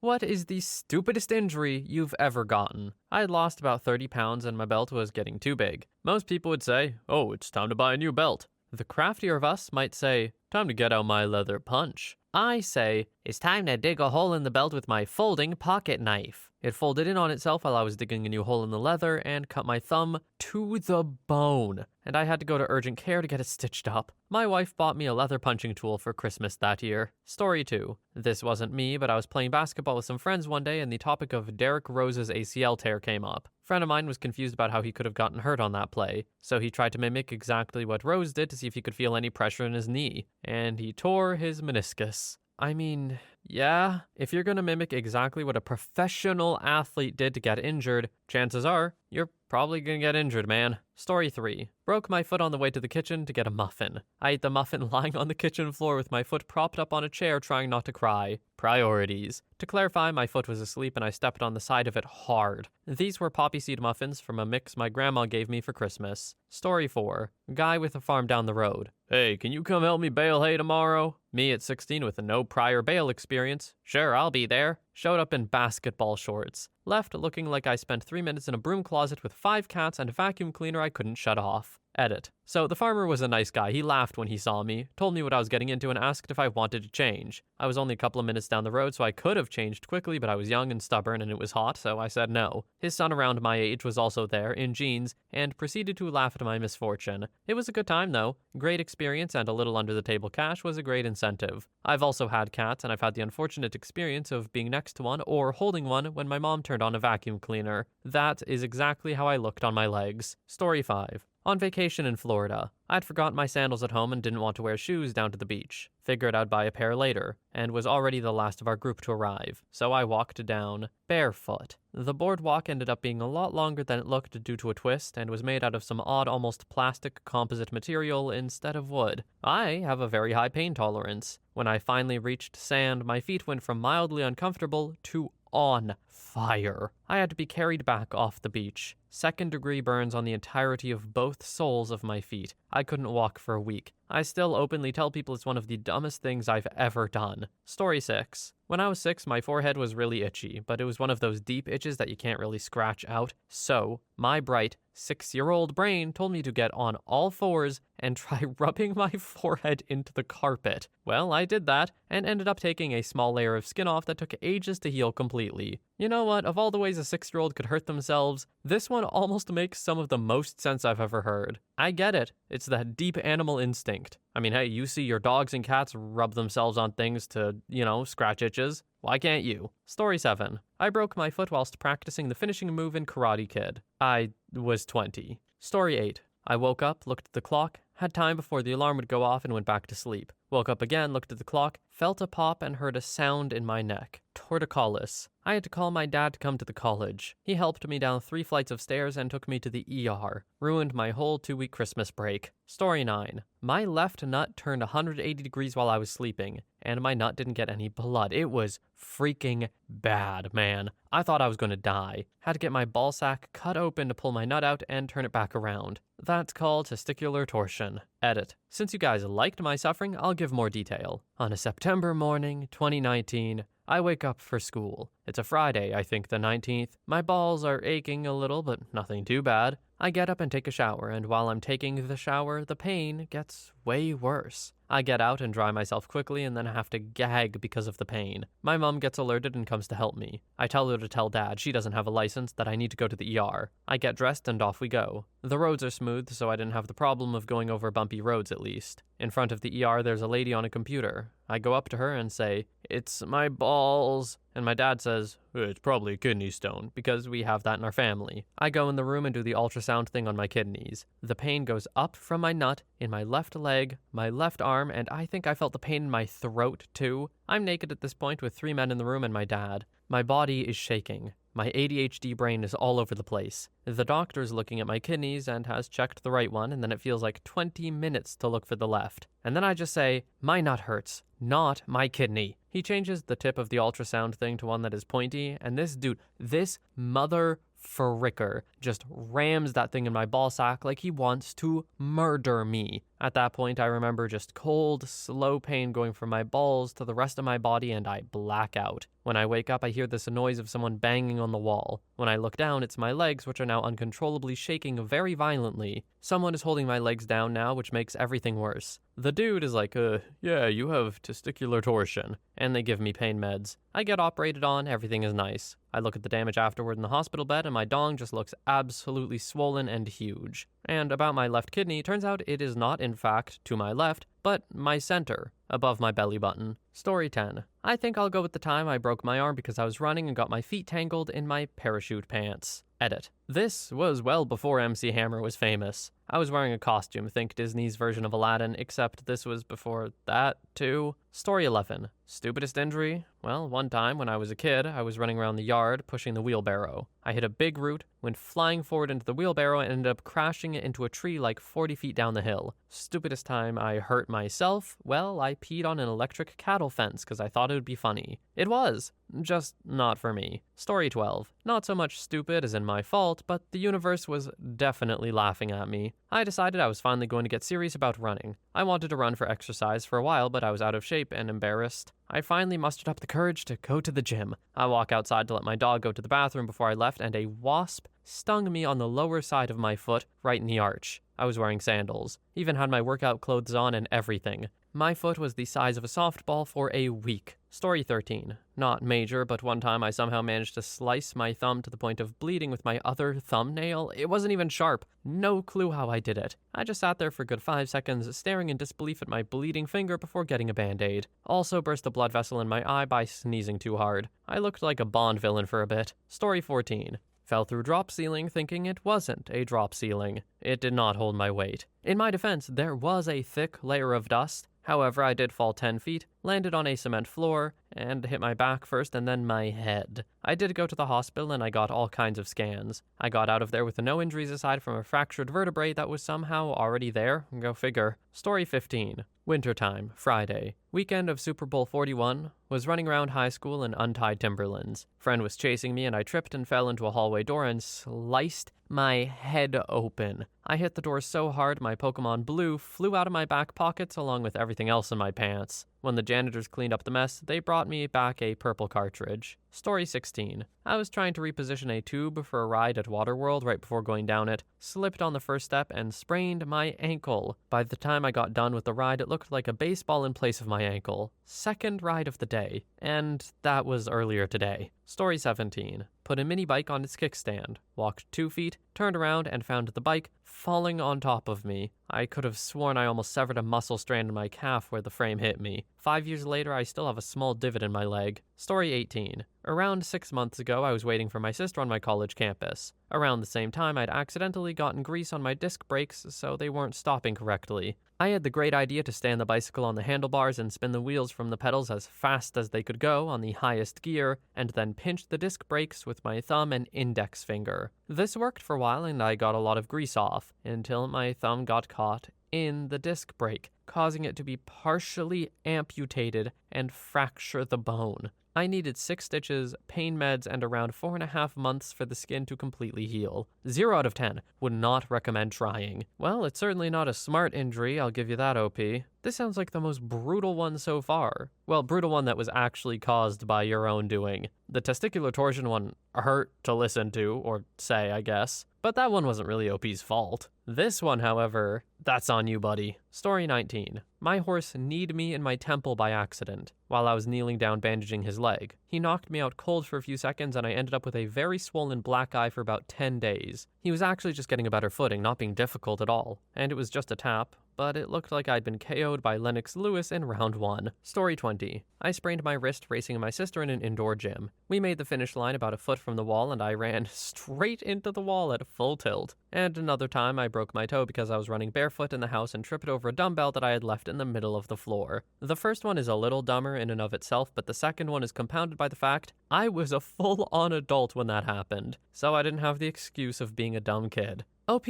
What is the stupidest injury you've ever gotten? I had lost about 30 pounds and my belt was getting too big. Most people would say, oh, it's time to buy a new belt. The craftier of us might say, time to get out my leather punch. I say, it's time to dig a hole in the belt with my folding pocket knife. It folded in on itself while I was digging a new hole in the leather and cut my thumb to the bone. And I had to go to urgent care to get it stitched up. My wife bought me a leather punching tool for Christmas that year. Story 2. This wasn't me, but I was playing basketball with some friends one day and the topic of Derrick Rose's ACL tear came up. A friend of mine was confused about how he could have gotten hurt on that play, so he tried to mimic exactly what Rose did to see if he could feel any pressure in his knee, and he tore his meniscus. I mean, yeah, if you're gonna mimic exactly what a professional athlete did to get injured, chances are you're probably gonna get injured, man. Story 3. Broke my foot on the way to the kitchen to get a muffin. I ate the muffin lying on the kitchen floor with my foot propped up on a chair trying not to cry. Priorities. To clarify, my foot was asleep and I stepped on the side of it hard. These were poppy seed muffins from a mix my grandma gave me for Christmas. Story 4. Guy with a farm down the road. Hey, can you come help me bale hay tomorrow? Me at 16 with no prior bale experience. Sure, I'll be there. Showed up in basketball shorts. Left looking like I spent 3 minutes in a broom closet with 5 cats and a vacuum cleaner I couldn't shut off. Edit. So the farmer was a nice guy. He laughed when he saw me, told me what I was getting into, and asked if I wanted to change. I was only a couple of minutes down the road, so I could have changed quickly, but I was young and stubborn and it was hot, so I said no. His son around my age was also there, in jeans, and proceeded to laugh at my misfortune. It was a good time, though. Great experience, and a little under-the-table cash was a great incentive. I've also had cats, and I've had the unfortunate experience of being next to one or holding one when my mom turned on a vacuum cleaner. That is exactly how I looked on my legs. Story 5. On vacation in Florida, I'd forgotten my sandals at home and didn't want to wear shoes down to the beach. Figured I'd buy a pair later, and was already the last of our group to arrive, so I walked down barefoot. The boardwalk ended up being a lot longer than it looked due to a twist, and was made out of some odd, almost plastic composite material instead of wood. I have a very high pain tolerance. When I finally reached sand, my feet went from mildly uncomfortable to on fire. I had to be carried back off the beach. 2nd-degree burns on the entirety of both soles of my feet. I couldn't walk for a week. I still openly tell people it's one of the dumbest things I've ever done. Story 6. When I was 6, my forehead was really itchy, but it was one of those deep itches that you can't really scratch out. So, my bright 6-year-old brain told me to get on all fours and try rubbing my forehead into the carpet. Well, I did that, and ended up taking a small layer of skin off that took ages to heal completely. You know what, of all the ways a 6-year-old could hurt themselves, this one almost makes some of the most sense I've ever heard. I get it, it's that deep animal instinct. I mean, hey, you see your dogs and cats rub themselves on things to, scratch itches. Why can't you? Story 7. I broke my foot whilst practicing the finishing move in Karate Kid. I was 20. Story 8. I woke up, looked at the clock, had time before the alarm would go off and went back to sleep. Woke up again, looked at the clock, felt a pop and heard a sound in my neck. Torticollis. I had to call my dad to come to the college. He helped me down 3 flights of stairs and took me to the ER. Ruined my whole 2-week Christmas break. Story 9. My left nut turned 180 degrees while I was sleeping, and my nut didn't get any blood. It was freaking bad, man. I thought I was going to die. Had to get my ball sack cut open to pull my nut out and turn it back around. That's called testicular torsion. Edit. Since you guys liked my suffering, I'll give more detail. On a September morning, 2019, I wake up for school. It's a Friday, I think the 19th. My balls are aching a little, but nothing too bad. I get up and take a shower, and while I'm taking the shower, the pain gets way worse. I get out and dry myself quickly and then have to gag because of the pain. My mom gets alerted and comes to help me. I tell her to tell Dad, she doesn't have a license, that I need to go to the ER. I get dressed and off we go. The roads are smooth, so I didn't have the problem of going over bumpy roads at least. In front of the ER, there's a lady on a computer. I go up to her and say, "It's my balls." And my dad says, "It's probably a kidney stone," because we have that in our family. I go in the room and do the ultrasound thing on my kidneys. The pain goes up from my nut, in my left leg, my left arm, and I think I felt the pain in my throat too. I'm naked at this point with 3 men in the room and my dad. My body is shaking. My ADHD brain is all over the place. The doctor's looking at my kidneys and has checked the right one, and then it feels like 20 minutes to look for the left. And then I just say, "My nut hurts, not my kidney." He changes the tip of the ultrasound thing to one that is pointy, and this mother fricker just rams that thing in my ball sack like he wants to murder me. At that point, I remember just cold, slow pain going from my balls to the rest of my body, and I black out. When I wake up, I hear this noise of someone banging on the wall. When I look down, it's my legs, which are now uncontrollably shaking very violently. Someone is holding my legs down now, which makes everything worse. The dude is like, yeah, you have testicular torsion, and they give me pain meds. I get operated on, everything is nice. I look at the damage afterward in the hospital bed, and my dong just looks absolutely swollen and huge. And about my left kidney, turns out it is not, in fact, to my left, but my center, above my belly button. Story 10. I think I'll go with the time I broke my arm because I was running and got my feet tangled in my parachute pants. Edit. This was well before MC Hammer was famous. I was wearing a costume, think Disney's version of Aladdin, except this was before that, too. Story 11. Stupidest injury? Well, one time when I was a kid, I was running around the yard, pushing the wheelbarrow. I hit a big root, went flying forward into the wheelbarrow, and ended up crashing it into a tree like 40 feet down the hill. Stupidest time I hurt myself? Well, I peed on an electric cattle fence because I thought it would be funny. It was. Just not for me. Story 12. Not so much stupid as in my fault, but the universe was definitely laughing at me. I decided I was finally going to get serious about running. I wanted to run for exercise for a while, but I was out of shape and embarrassed. I finally mustered up the courage to go to the gym. I walk outside to let my dog go to the bathroom before I left, and a wasp stung me on the lower side of my foot, right in the arch. I was wearing sandals, even had my workout clothes on and everything. My foot was the size of a softball for a week. Story 13. Not major, but one time I somehow managed to slice my thumb to the point of bleeding with my other thumbnail. It wasn't even sharp. No clue how I did it. I just sat there for a good 5 seconds, staring in disbelief at my bleeding finger before getting a band-aid. Also burst a blood vessel in my eye by sneezing too hard. I looked like a Bond villain for a bit. Story 14. Fell through drop ceiling thinking it wasn't a drop ceiling. It did not hold my weight. In my defense, there was a thick layer of dust. However, I did fall 10 feet, landed on a cement floor, and hit my back first and then my head. I did go to the hospital and I got all kinds of scans. I got out of there with no injuries aside from a fractured vertebrae that was somehow already there. Go figure. Story 15. Wintertime, Friday. Weekend of Super Bowl 41. Was running around high school in untied Timberlands. Friend was chasing me and I tripped and fell into a hallway door and sliced my head open. I hit the door so hard my Pokemon Blue flew out of my back pockets along with everything else in my pants. When the janitors cleaned up the mess, they brought me back a purple cartridge. Story 16. I was trying to reposition a tube for a ride at Waterworld right before going down it, slipped on the first step, and sprained my ankle. By the time I got done with the ride, it looked like a baseball in place of my ankle. Second ride of the day, and that was earlier today. Story 17. Put a mini bike on its kickstand, walked 2 feet, turned around, and found the bike falling on top of me. I could have sworn I almost severed a muscle strand in my calf where the frame hit me. 5 years later, I still have a small divot in my leg. Story 18. Around 6 months ago, I was waiting for my sister on my college campus. Around the same time, I'd accidentally gotten grease on my disc brakes, so they weren't stopping correctly. I had the great idea to stand the bicycle on the handlebars and spin the wheels from the pedals as fast as they could go on the highest gear, and then pinch the disc brakes with my thumb and index finger. This worked for a while and I got a lot of grease off, until my thumb got caught in the disc brake, causing it to be partially amputated and fracture the bone. I needed 6 stitches, pain meds, and around 4.5 months for the skin to completely heal. 0 out of 10. Would not recommend trying. Well, it's certainly not a smart injury, I'll give you that, OP. This sounds like the most brutal one so far. Well, brutal one that was actually caused by your own doing. The testicular torsion one hurt to listen to, or say, I guess. But that one wasn't really OP's fault. This one, however, that's on you, buddy. Story 19. My horse kneed me in my temple by accident while I was kneeling down bandaging his leg. He knocked me out cold for a few seconds and I ended up with a very swollen black eye for about 10 days. He was actually just getting a better footing, not being difficult at all. And it was just a tap, but it looked like I'd been KO'd by Lennox Lewis in round 1. Story 20. I sprained my wrist racing my sister in an indoor gym. We made the finish line about a foot from the wall and I ran straight into the wall at full tilt. And another time I broke my toe because I was running barefoot in the house and tripped over a dumbbell that I had left in the middle of the floor. The first one is a little dumber in and of itself, but the second one is compounded by the fact I was a full-on adult when that happened, so I didn't have the excuse of being a dumb kid. OP,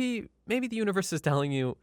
maybe the universe is telling you,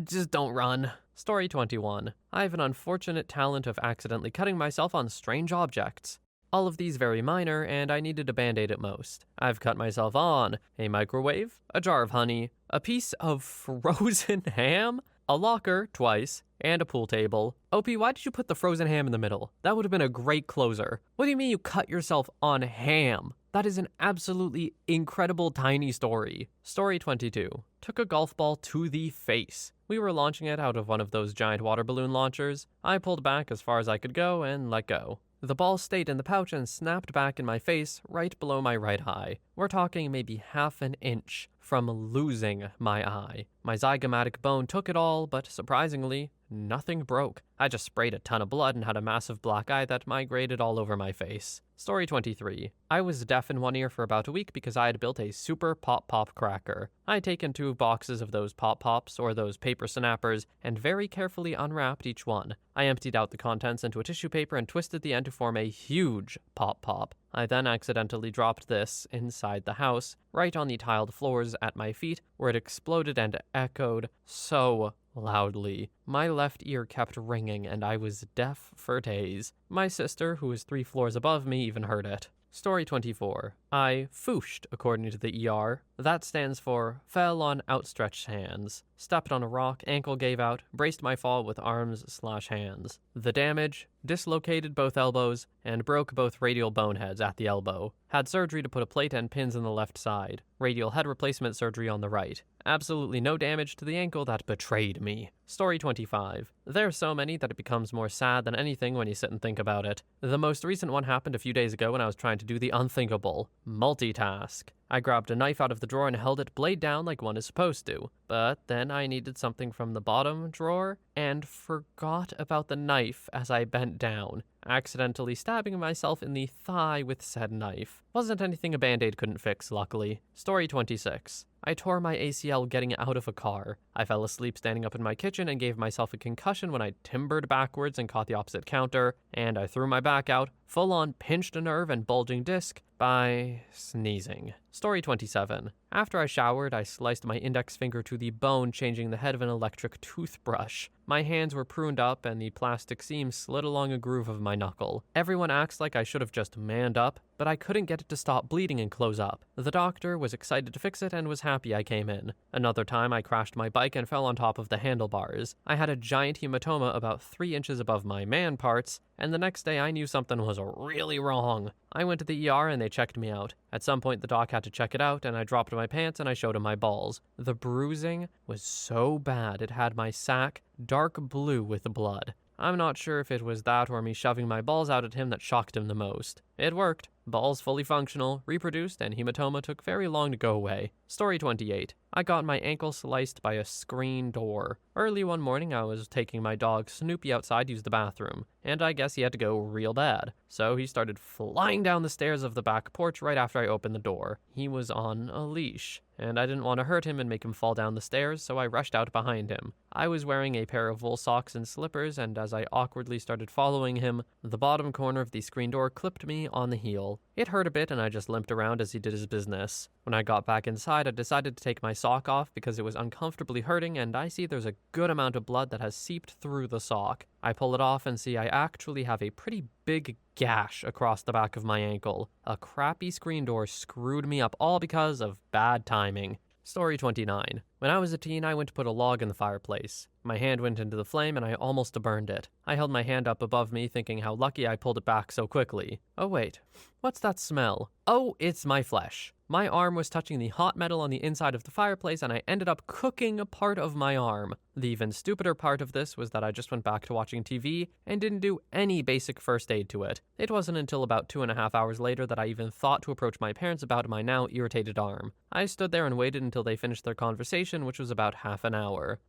just don't run. Story 21. I have an unfortunate talent of accidentally cutting myself on strange objects. All of these very minor, and I needed a band-aid at most. I've cut myself on a microwave, a jar of honey, a piece of frozen ham, a locker twice, and a pool table. OP, why did you put the frozen ham in the middle? That would have been a great closer. What do you mean you cut yourself on ham? That is an absolutely incredible tiny story. Story 22. Took a golf ball to the face. We were launching it out of one of those giant water balloon launchers. I pulled back as far as I could go and let go. The ball stayed in the pouch and snapped back in my face right below my right eye. We're talking maybe half an inch from losing my eye. My zygomatic bone took it all, but surprisingly, nothing broke. I just sprayed a ton of blood and had a massive black eye that migrated all over my face. Story 23. I was deaf in one ear for about a week because I had built a super pop-pop cracker. I had taken 2 boxes of those pop-pops, or those paper snappers, and very carefully unwrapped each one. I emptied out the contents into a tissue paper and twisted the end to form a huge pop-pop. I then accidentally dropped this inside the house, right on the tiled floors at my feet, where it exploded and echoed so loudly. My left ear kept ringing, and I was deaf for days. My sister, who was 3 floors above me, even heard it. Story 24. I fooshed, according to the ER. That stands for fell on outstretched hands. Stepped on a rock, ankle gave out, braced my fall with arms/hands. The damage: dislocated both elbows and broke both radial boneheads at the elbow. Had surgery to put a plate and pins in the left side. Radial head replacement surgery on the right. Absolutely no damage to the ankle that betrayed me. Story 25. There's so many that it becomes more sad than anything when you sit and think about it. The most recent one happened a few days ago when I was trying to do the unthinkable. Multitask. I grabbed a knife out of the drawer and held it blade down like one is supposed to. But then I needed something from the bottom drawer and forgot about the knife as I bent down, accidentally stabbing myself in the thigh with said knife. Wasn't anything a band-aid couldn't fix, luckily. Story 26. I tore my ACL getting out of a car. I fell asleep standing up in my kitchen and gave myself a concussion when I timbered backwards and caught the opposite counter, and I threw my back out, full-on pinched a nerve and bulging disc by sneezing. Story 27. After I showered, I sliced my index finger to the bone, changing the head of an electric toothbrush. My hands were pruned up and the plastic seam slid along a groove of my knuckle. Everyone acts like I should have just manned up, but I couldn't get it to stop bleeding and close up. The doctor was excited to fix it and was happy I came in. Another time I crashed my bike and fell on top of the handlebars. I had a giant hematoma about 3 inches above my man parts, and the next day I knew something was really wrong. I went to the ER and they checked me out. At some point the doc had to check it out and I dropped my pants and I showed him my balls. The bruising was so bad it had my sack dark blue with blood. I'm not sure if it was that or me shoving my balls out at him that shocked him the most. It worked. Balls fully functional, reproduced, and hematoma took very long to go away. Story 28. I got my ankle sliced by a screen door. Early one morning, I was taking my dog Snoopy outside to use the bathroom, and I guess he had to go real bad. So he started flying down the stairs of the back porch right after I opened the door. He was on a leash, and I didn't want to hurt him and make him fall down the stairs, so I rushed out behind him. I was wearing a pair of wool socks and slippers, and as I awkwardly started following him, the bottom corner of the screen door clipped me on the heel. It hurt a bit and I just limped around as he did his business. When I got back inside, I decided to take my sock off because it was uncomfortably hurting and I see there's a good amount of blood that has seeped through the sock. I pull it off and see I actually have a pretty big gash across the back of my ankle. A crappy screen door screwed me up all because of bad timing. Story 29. When I was a teen, I went to put a log in the fireplace. My hand went into the flame and I almost burned it. I held my hand up above me thinking how lucky I pulled it back so quickly. Oh wait, what's that smell? Oh, it's my flesh. My arm was touching the hot metal on the inside of the fireplace and I ended up cooking a part of my arm. The even stupider part of this was that I just went back to watching TV and didn't do any basic first aid to it. It wasn't until about 2.5 hours later that I even thought to approach my parents about my now irritated arm. I stood there and waited until they finished their conversation, which was about half an hour.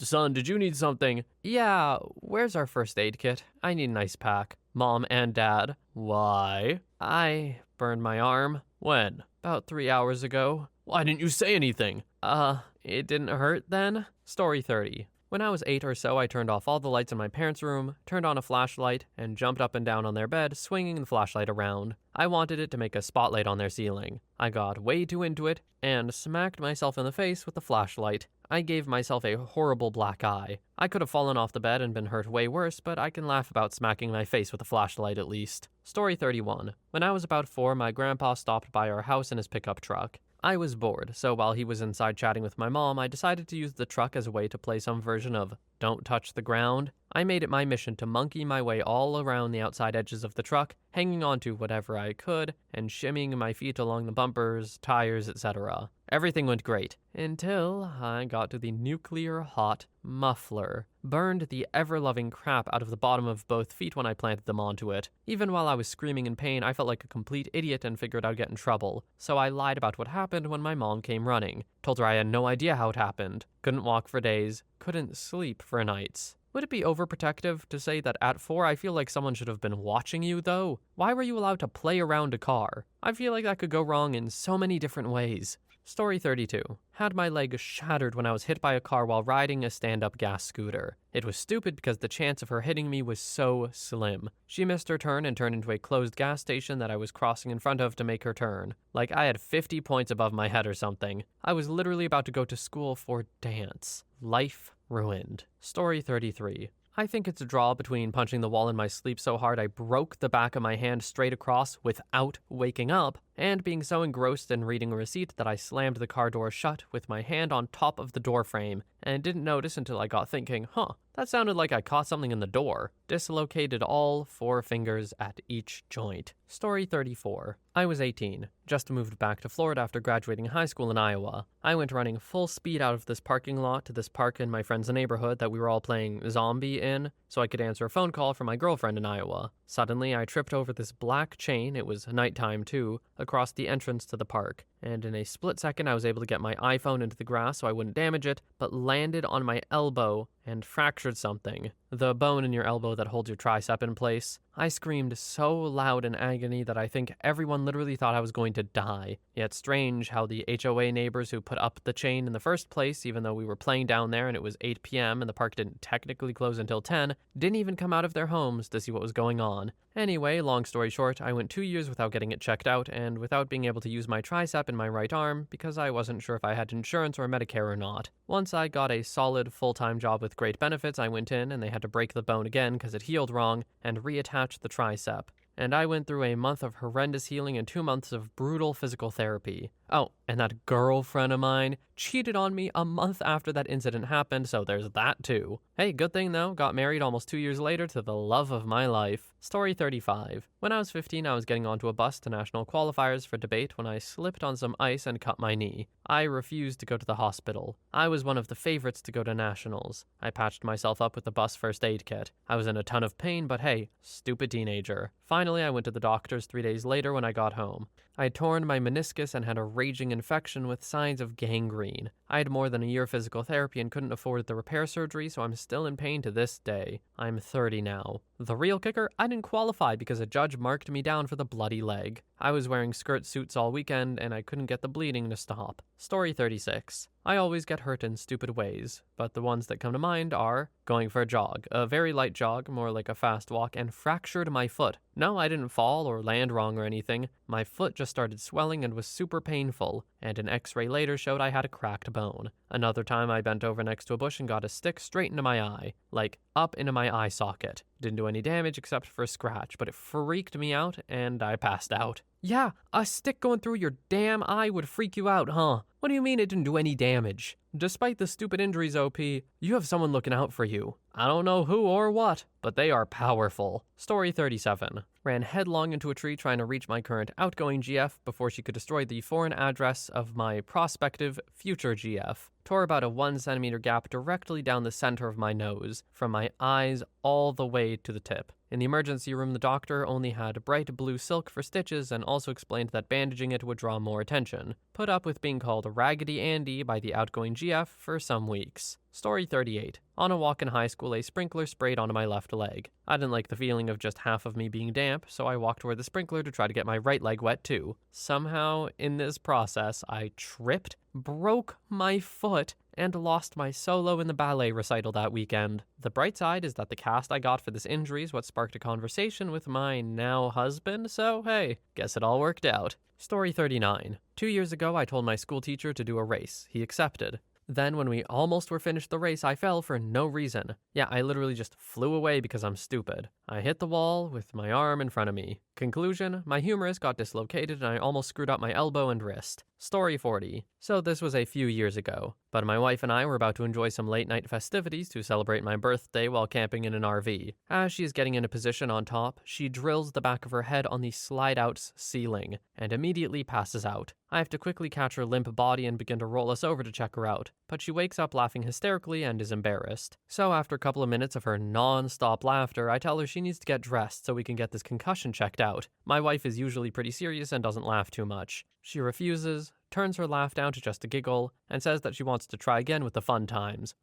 Son, did you need something? Yeah, where's our first aid kit? I need an ice pack. Mom and Dad. Why? I burned my arm. When? About 3 hours ago. Why didn't you say anything? It didn't hurt then? Story 30. When I was 8 or so, I turned off all the lights in my parents' room, turned on a flashlight, and jumped up and down on their bed, swinging the flashlight around. I wanted it to make a spotlight on their ceiling. I got way too into it, and smacked myself in the face with the flashlight. I gave myself a horrible black eye. I could have fallen off the bed and been hurt way worse, but I can laugh about smacking my face with a flashlight at least. Story 31. When I was about 4, my grandpa stopped by our house in his pickup truck. I was bored, so while he was inside chatting with my mom, I decided to use the truck as a way to play some version of Don't Touch the Ground. I made it my mission to monkey my way all around the outside edges of the truck, hanging onto whatever I could, and shimmying my feet along the bumpers, tires, etc. Everything went great, until I got to the nuclear hot muffler. Burned the ever-loving crap out of the bottom of both feet when I planted them onto it. Even while I was screaming in pain, I felt like a complete idiot and figured I'd get in trouble. So I lied about what happened when my mom came running. Told her I had no idea how it happened. Couldn't walk for days. Couldn't sleep for nights. Would it be overprotective to say that at 4 I feel like someone should have been watching you, though? Why were you allowed to play around a car? I feel like that could go wrong in so many different ways. Story 32. Had my leg shattered when I was hit by a car while riding a stand-up gas scooter. It was stupid because the chance of her hitting me was so slim. She missed her turn and turned into a closed gas station that I was crossing in front of to make her turn. Like I had 50 points above my head or something. I was literally about to go to school for dance. Life ruined. Story 33. I think it's a draw between punching the wall in my sleep so hard I broke the back of my hand straight across without waking up, and being so engrossed in reading a receipt that I slammed the car door shut with my hand on top of the door frame, and didn't notice until I got thinking, that sounded like I caught something in the door. Dislocated all 4 fingers at each joint. Story 34. I was 18. Just moved back to Florida after graduating high school in Iowa. I went running full speed out of this parking lot to this park in my friend's neighborhood that we were all playing zombie in, so I could answer a phone call from my girlfriend in Iowa. Suddenly, I tripped over this black chain, it was nighttime too, across the entrance to the park, and in a split second I was able to get my iPhone into the grass so I wouldn't damage it, but landed on my elbow and fractured something. The bone in your elbow that holds your tricep in place. I screamed so loud in agony that I think everyone literally thought I was going to die. Yet strange how the HOA neighbors who put up the chain in the first place, even though we were playing down there and it was 8 p.m. and the park didn't technically close until 10, didn't even come out of their homes to see what was going on. Anyway, long story short, I went 2 years without getting it checked out and without being able to use my tricep in my right arm because I wasn't sure if I had insurance or Medicare or not. Once I got a solid full-time job with great benefits, I went in and they had to break the bone again because it healed wrong and reattach the tricep. And I went through a month of horrendous healing and 2 months of brutal physical therapy. Oh, and that girlfriend of mine cheated on me a month after that incident happened, so there's that too. Hey, good thing though, got married almost 2 years later to the love of my life. Story 35. When I was 15, I was getting onto a bus to national qualifiers for debate when I slipped on some ice and cut my knee. I refused to go to the hospital. I was one of the favorites to go to nationals. I patched myself up with the bus first aid kit. I was in a ton of pain, but hey, stupid teenager. Finally, I went to the doctors 3 days later when I got home. I had torn my meniscus and had a raging infection with signs of gangrene. I had more than a year of physical therapy and couldn't afford the repair surgery, so I'm still in pain to this day. I'm 30 now. The real kicker, I didn't qualify because a judge marked me down for the bloody leg. I was wearing skirt suits all weekend and I couldn't get the bleeding to stop. Story 36. I always get hurt in stupid ways, but the ones that come to mind are going for a jog, a very light jog, more like a fast walk, and fractured my foot. No, I didn't fall or land wrong or anything. My foot just started swelling and was super painful, and an x-ray later showed I had a cracked bone. Another time I bent over next to a bush and got a stick straight into my eye, like up into my eye socket. Didn't do any damage except for a scratch, but it freaked me out and I passed out. Yeah, a stick going through your damn eye would freak you out, huh? What do you mean it didn't do any damage? Despite the stupid injuries, OP, you have someone looking out for you. I don't know who or what, but they are powerful. Story 37. Ran headlong into a tree trying to reach my current outgoing GF before she could destroy the foreign address of my prospective future GF. Tore about a 1 centimeter gap directly down the center of my nose, from my eyes all the way to the tip. In the emergency room, the doctor only had bright blue silk for stitches and also explained that bandaging it would draw more attention. Put up with being called Raggedy Andy by the outgoing GF for some weeks. Story 38. On a walk in high school, a sprinkler sprayed onto my left leg. I didn't like the feeling of just half of me being damp, so I walked toward the sprinkler to try to get my right leg wet too. Somehow, in this process, I tripped, broke my foot, and lost my solo in the ballet recital that weekend. The bright side is that the cast I got for this injury is what sparked a conversation with my now husband, so hey, guess it all worked out. Story 39. 2 years ago, I told my school teacher to do a race. He accepted. Then when we almost were finished the race, I fell for no reason. Yeah, I literally just flew away because I'm stupid. I hit the wall with my arm in front of me. Conclusion, my humerus got dislocated and I almost screwed up my elbow and wrist. Story 40. So this was a few years ago, but my wife and I were about to enjoy some late night festivities to celebrate my birthday while camping in an RV. As she is getting into position on top, she drills the back of her head on the slide-out's ceiling and immediately passes out. I have to quickly catch her limp body and begin to roll us over to check her out, but she wakes up laughing hysterically and is embarrassed. So after a couple of minutes of her non-stop laughter, I tell her she needs to get dressed so we can get this concussion checked out. My wife is usually pretty serious and doesn't laugh too much. She refuses, turns her laugh down to just a giggle, and says that she wants to try again with the fun times.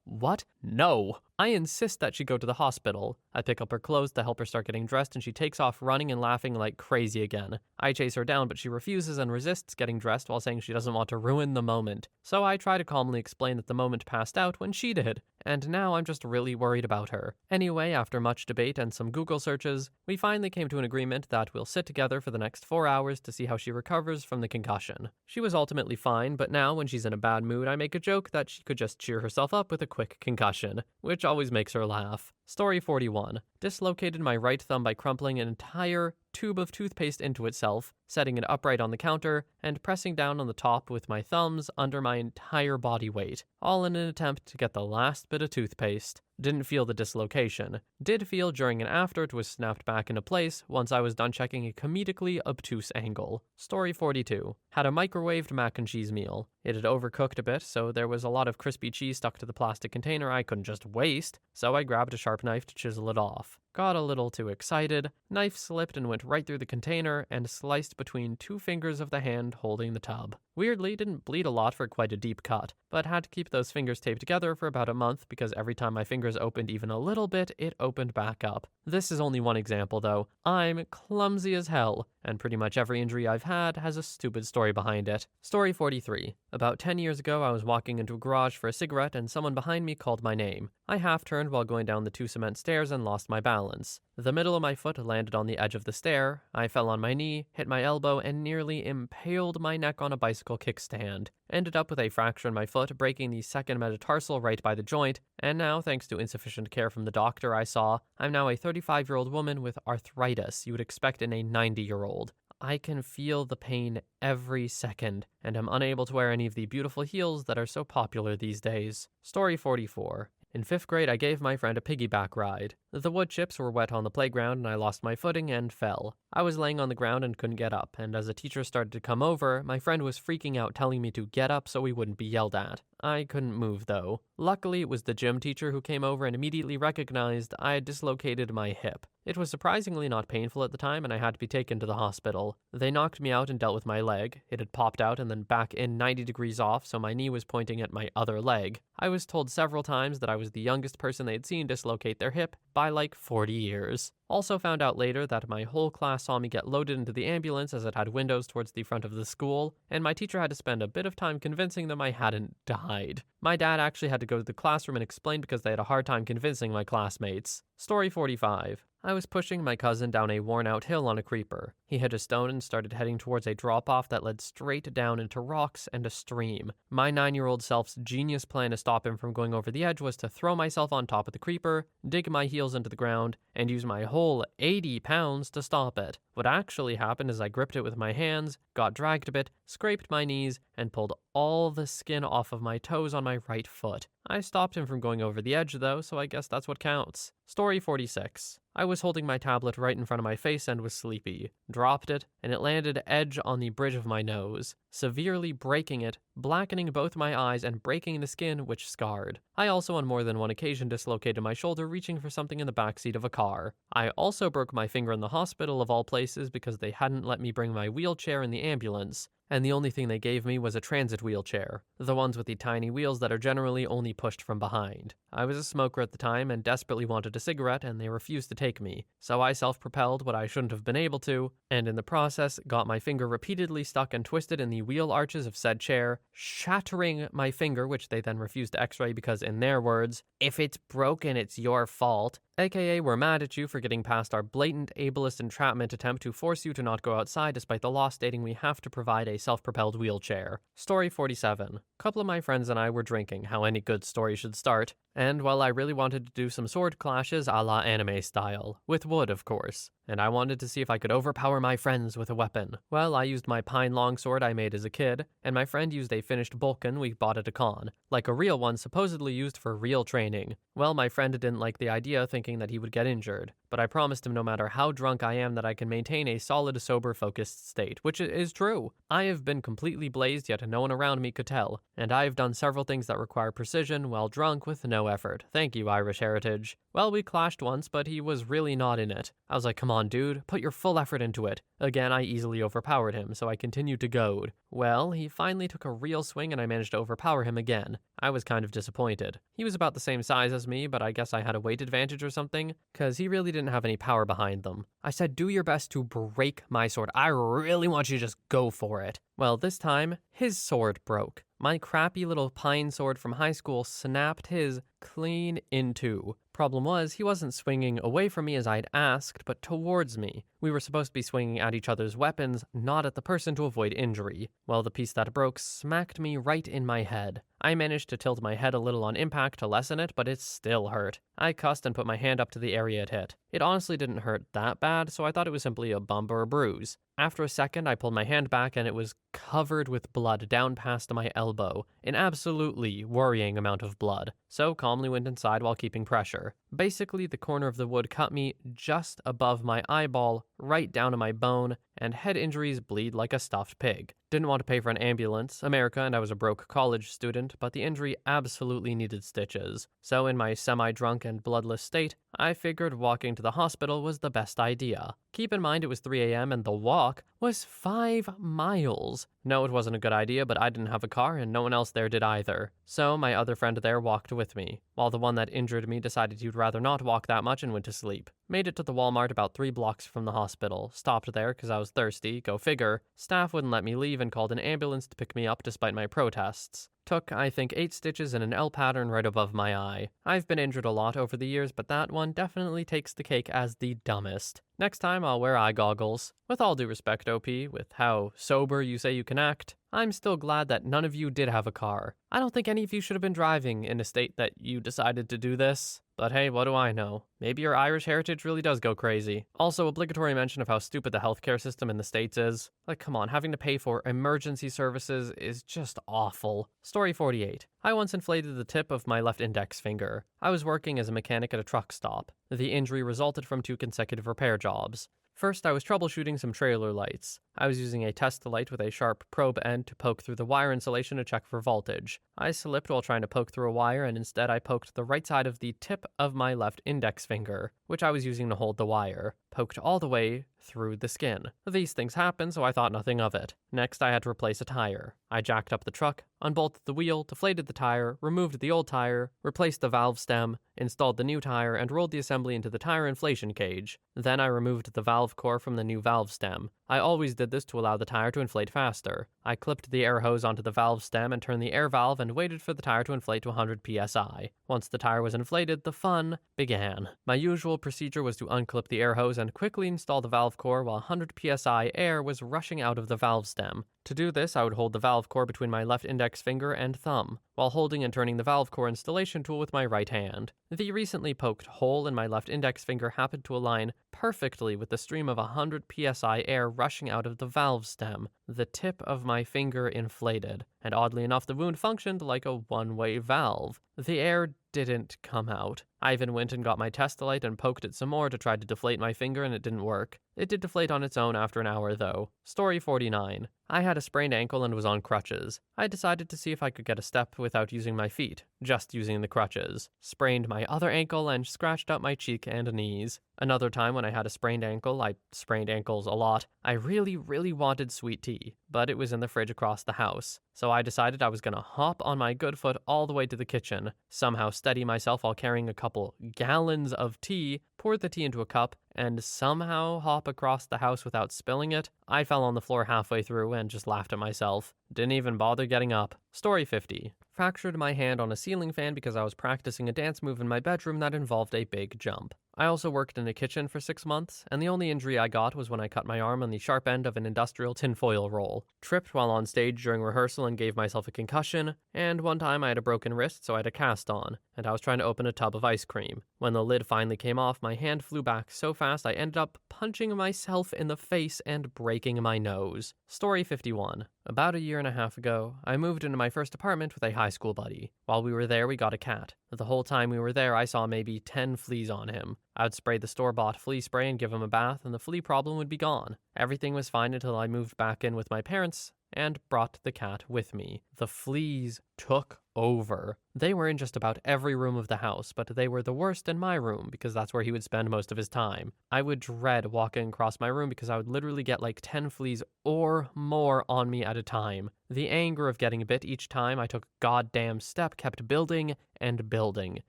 What? No! I insist that she go to the hospital. I pick up her clothes to help her start getting dressed, and she takes off running and laughing like crazy again. I chase her down, but she refuses and resists getting dressed while saying she doesn't want to ruin the moment. So I try to calmly explain that the moment passed out when she did, and now I'm just really worried about her. Anyway, after much debate and some Google searches, we finally came to an agreement that we'll sit together for the next 4 hours to see how she recovers from the concussion. She was ultimately fine, but now when she's in a bad mood, I make a joke that she could just cheer herself up with a quick concussion, which always makes her laugh. Story 41. Dislocated my right thumb by crumpling an entire tube of toothpaste into itself, setting it upright on the counter, and pressing down on the top with my thumbs under my entire body weight, all in an attempt to get the last bit of toothpaste. Didn't feel the dislocation. Did feel during and after it was snapped back into place once I was done checking a comedically obtuse angle. Story 42. Had a microwaved mac and cheese meal. It had overcooked a bit, so there was a lot of crispy cheese stuck to the plastic container I couldn't just waste, so I grabbed a sharp knife to chisel it off. Got a little too excited, knife slipped and went right through the container and sliced between 2 fingers of the hand holding the tub. Weirdly, didn't bleed a lot for quite a deep cut, but had to keep those fingers taped together for about a month because every time my fingers opened even a little bit, it opened back up. This is only one example though. I'm clumsy as hell, and pretty much every injury I've had has a stupid story behind it. Story 43. About 10 years ago, I was walking into a garage for a cigarette and someone behind me called my name. I half-turned while going down the 2 cement stairs and lost my balance. The middle of my foot landed on the edge of the stair, I fell on my knee, hit my elbow, and nearly impaled my neck on a bicycle kickstand. Ended up with a fracture in my foot, breaking the second metatarsal right by the joint, and now, thanks to insufficient care from the doctor I saw, I'm now a 35-year-old woman with arthritis you would expect in a 90-year-old. I can feel the pain every second, and am unable to wear any of the beautiful heels that are so popular these days. Story 44. In 5th grade, I gave my friend a piggyback ride. The wood chips were wet on the playground and I lost my footing and fell. I was laying on the ground and couldn't get up, and as a teacher started to come over, my friend was freaking out telling me to get up so we wouldn't be yelled at. I couldn't move though. Luckily, it was the gym teacher who came over and immediately recognized I had dislocated my hip. It was surprisingly not painful at the time and I had to be taken to the hospital. They knocked me out and dealt with my leg. It had popped out and then back in 90 degrees off, so my knee was pointing at my other leg. I was told several times that I was the youngest person they'd seen dislocate their hip by like 40 years. Also found out later that my whole class saw me get loaded into the ambulance as it had windows towards the front of the school, and my teacher had to spend a bit of time convincing them I hadn't died. My dad actually had to go to the classroom and explain because they had a hard time convincing my classmates. Story 45. I was pushing my cousin down a worn-out hill on a creeper. He hit a stone and started heading towards a drop-off that led straight down into rocks and a stream. My 9-year-old self's genius plan to stop him from going over the edge was to throw myself on top of the creeper, dig my heels into the ground, and use my whole 80 pounds to stop it. What actually happened is I gripped it with my hands, got dragged a bit, scraped my knees, and pulled all the skin off of my toes on my right foot. I stopped him from going over the edge though, so I guess that's what counts. Story 46. I was holding my tablet right in front of my face and was sleepy. Dropped it, and it landed edge on the bridge of my nose, severely breaking it, blackening both my eyes and breaking the skin, which scarred. I also on more than one occasion dislocated my shoulder reaching for something in the backseat of a car. I also broke my finger in the hospital of all places because they hadn't let me bring my wheelchair in the ambulance, and the only thing they gave me was a transit wheelchair, the ones with the tiny wheels that are generally only pushed from behind. I was a smoker at the time and desperately wanted a cigarette, and they refused to take me, so I self-propelled what I shouldn't have been able to, and in the process got my finger repeatedly stuck and twisted in the wheel arches of said chair, shattering my finger, which they then refused to x-ray because, in their words, if it's broken, it's your fault. aka we're mad at you for getting past our blatant ableist entrapment attempt to force you to not go outside despite the law stating we have to provide a self-propelled wheelchair. Story 47. A couple of my friends and I were drinking, how any good story should start, and while I really wanted to do some sword clashes a la anime style, with wood of course, and I wanted to see if I could overpower my friends with a weapon. Well, I used my pine longsword I made as a kid, and my friend used a finished Vulcan we bought at a con, like a real one supposedly used for real training. Well, my friend didn't like the idea, thinking that he would get injured, but I promised him no matter how drunk I am that I can maintain a solid, sober-focused state, which is true. I have been completely blazed, yet no one around me could tell, and I have done several things that require precision while drunk with no effort. Thank you, Irish heritage. Well, we clashed once, but he was really not in it. I was like, come on, dude, put your full effort into it. Again, I easily overpowered him, so I continued to goad. Well, he finally took a real swing and I managed to overpower him again. I was kind of disappointed. He was about the same size as me, but I guess I had a weight advantage or something, cause he really didn't have any power behind them. I said, do your best to break my sword. I really want you to just go for it. Well, this time, his sword broke. My crappy little pine sword from high school snapped his clean in two. Problem was, he wasn't swinging away from me as I'd asked, but towards me. We were supposed to be swinging at each other's weapons, not at the person to avoid injury. Well, the piece that broke smacked me right in my head. I managed to tilt my head a little on impact to lessen it, but it still hurt. I cussed and put my hand up to the area it hit. It honestly didn't hurt that bad, so I thought it was simply a bump or a bruise. After a second, I pulled my hand back and it was covered with blood down past my elbow, an absolutely worrying amount of blood. So calmly went inside while keeping pressure. Basically, the corner of the wood cut me just above my eyeball, right down to my bone, and head injuries bleed like a stuffed pig. Didn't want to pay for an ambulance, America, and I was a broke college student, but the injury absolutely needed stitches. So in my semi-drunk and bloodless state, I figured walking to the hospital was the best idea. Keep in mind it was 3 a.m. and the walk was 5 miles. No, it wasn't a good idea, but I didn't have a car and no one else there did either. So my other friend there walked with me, while the one that injured me decided he'd rather not walk that much and went to sleep. Made it to the Walmart about 3 blocks from the hospital, stopped there because I was thirsty, go figure. Staff wouldn't let me leave and called an ambulance to pick me up despite my protests. Took, I think, 8 stitches and an L pattern right above my eye. I've been injured a lot over the years, but that one definitely takes the cake as the dumbest. Next time I'll wear eye goggles. With all due respect, OP, with how sober you say you can act, I'm still glad that none of you did have a car. I don't think any of you should have been driving in a state that you decided to do this. But hey, what do I know? Maybe your Irish heritage really does go crazy. Also, obligatory mention of how stupid the healthcare system in the States is. Like, come on, having to pay for emergency services is just awful. Story 48. I once inflated the tip of my left index finger. I was working as a mechanic at a truck stop. The injury resulted from 2 consecutive repair jobs. First, I was troubleshooting some trailer lights. I was using a test light with a sharp probe end to poke through the wire insulation to check for voltage. I slipped while trying to poke through a wire, and instead I poked the right side of the tip of my left index finger, which I was using to hold the wire. Poked all the way through the skin. These things happen, so I thought nothing of it. Next, I had to replace a tire. I jacked up the truck, unbolted the wheel, deflated the tire, removed the old tire, replaced the valve stem, installed the new tire, and rolled the assembly into the tire inflation cage. Then I removed the valve core from the new valve stem. I always did this to allow the tire to inflate faster. I clipped the air hose onto the valve stem and turned the air valve and waited for the tire to inflate to 100 psi. Once the tire was inflated, the fun began. My usual procedure was to unclip the air hose and quickly install the valve core while 100 psi air was rushing out of the valve stem. To do this, I would hold the valve core between my left index finger and thumb, while holding and turning the valve core installation tool with my right hand. The recently poked hole in my left index finger happened to align perfectly with the stream of 100 psi air rushing out of the valve stem. The tip of my finger inflated, and oddly enough, the wound functioned like a one-way valve. The air didn't come out. I even went and got my test light and poked it some more to try to deflate my finger, and it didn't work. It did deflate on its own after an hour, though. Story 49. I had a sprained ankle and was on crutches. I decided to see if I could get a step without using my feet, just using the crutches. Sprained my other ankle and scratched up my cheek and knees. Another time when I had a sprained ankle, I sprained ankles a lot, I really wanted sweet tea, but it was in the fridge across the house. So I decided I was gonna hop on my good foot all the way to the kitchen, somehow steady myself while carrying a couple gallons of tea, pour the tea into a cup, and somehow hop across the house without spilling it. I fell on the floor halfway through and just laughed at myself. Didn't even bother getting up. Story 50. Fractured my hand on a ceiling fan because I was practicing a dance move in my bedroom that involved a big jump. I also worked in a kitchen for 6 months, and the only injury I got was when I cut my arm on the sharp end of an industrial tinfoil roll, tripped while on stage during rehearsal and gave myself a concussion, and one time I had a broken wrist so I had a cast on, and I was trying to open a tub of ice cream. When the lid finally came off, my hand flew back so fast I ended up punching myself in the face and breaking my nose. Story 51. About a year and a half ago, I moved into my first apartment with a high school buddy. While we were there, we got a cat. The whole time we were there, I saw maybe 10 fleas on him. I would spray the store-bought flea spray and give him a bath, and the flea problem would be gone. Everything was fine until I moved back in with my parents and brought the cat with me. The fleas took over. They were in just about every room of the house, but they were the worst in my room because that's where he would spend most of his time. I would dread walking across my room because I would literally get like 10 fleas or more on me at a time. The anger of getting bit each time I took a goddamn step kept building and building,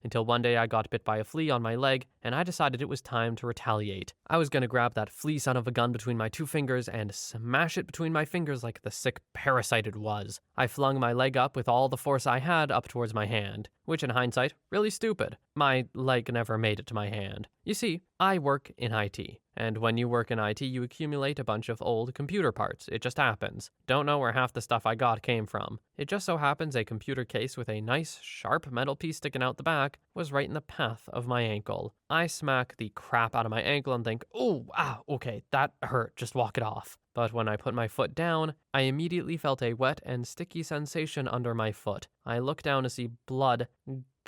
until one day I got bit by a flea on my leg, and I decided it was time to retaliate. I was gonna grab that flea son of a gun between my 2 fingers and smash it between my fingers like the sick parasite it was. I flung my leg up with all the force I had up towards my hand, which in hindsight, really stupid. My leg never made it to my hand. You see, I work in IT. And when you work in IT, you accumulate a bunch of old computer parts. It just happens. Don't know where half the stuff I got came from. It just so happens a computer case with a nice, sharp metal piece sticking out the back was right in the path of my ankle. I smack the crap out of my ankle and think, okay, that hurt, just walk it off. But when I put my foot down, I immediately felt a wet and sticky sensation under my foot. I looked down to see blood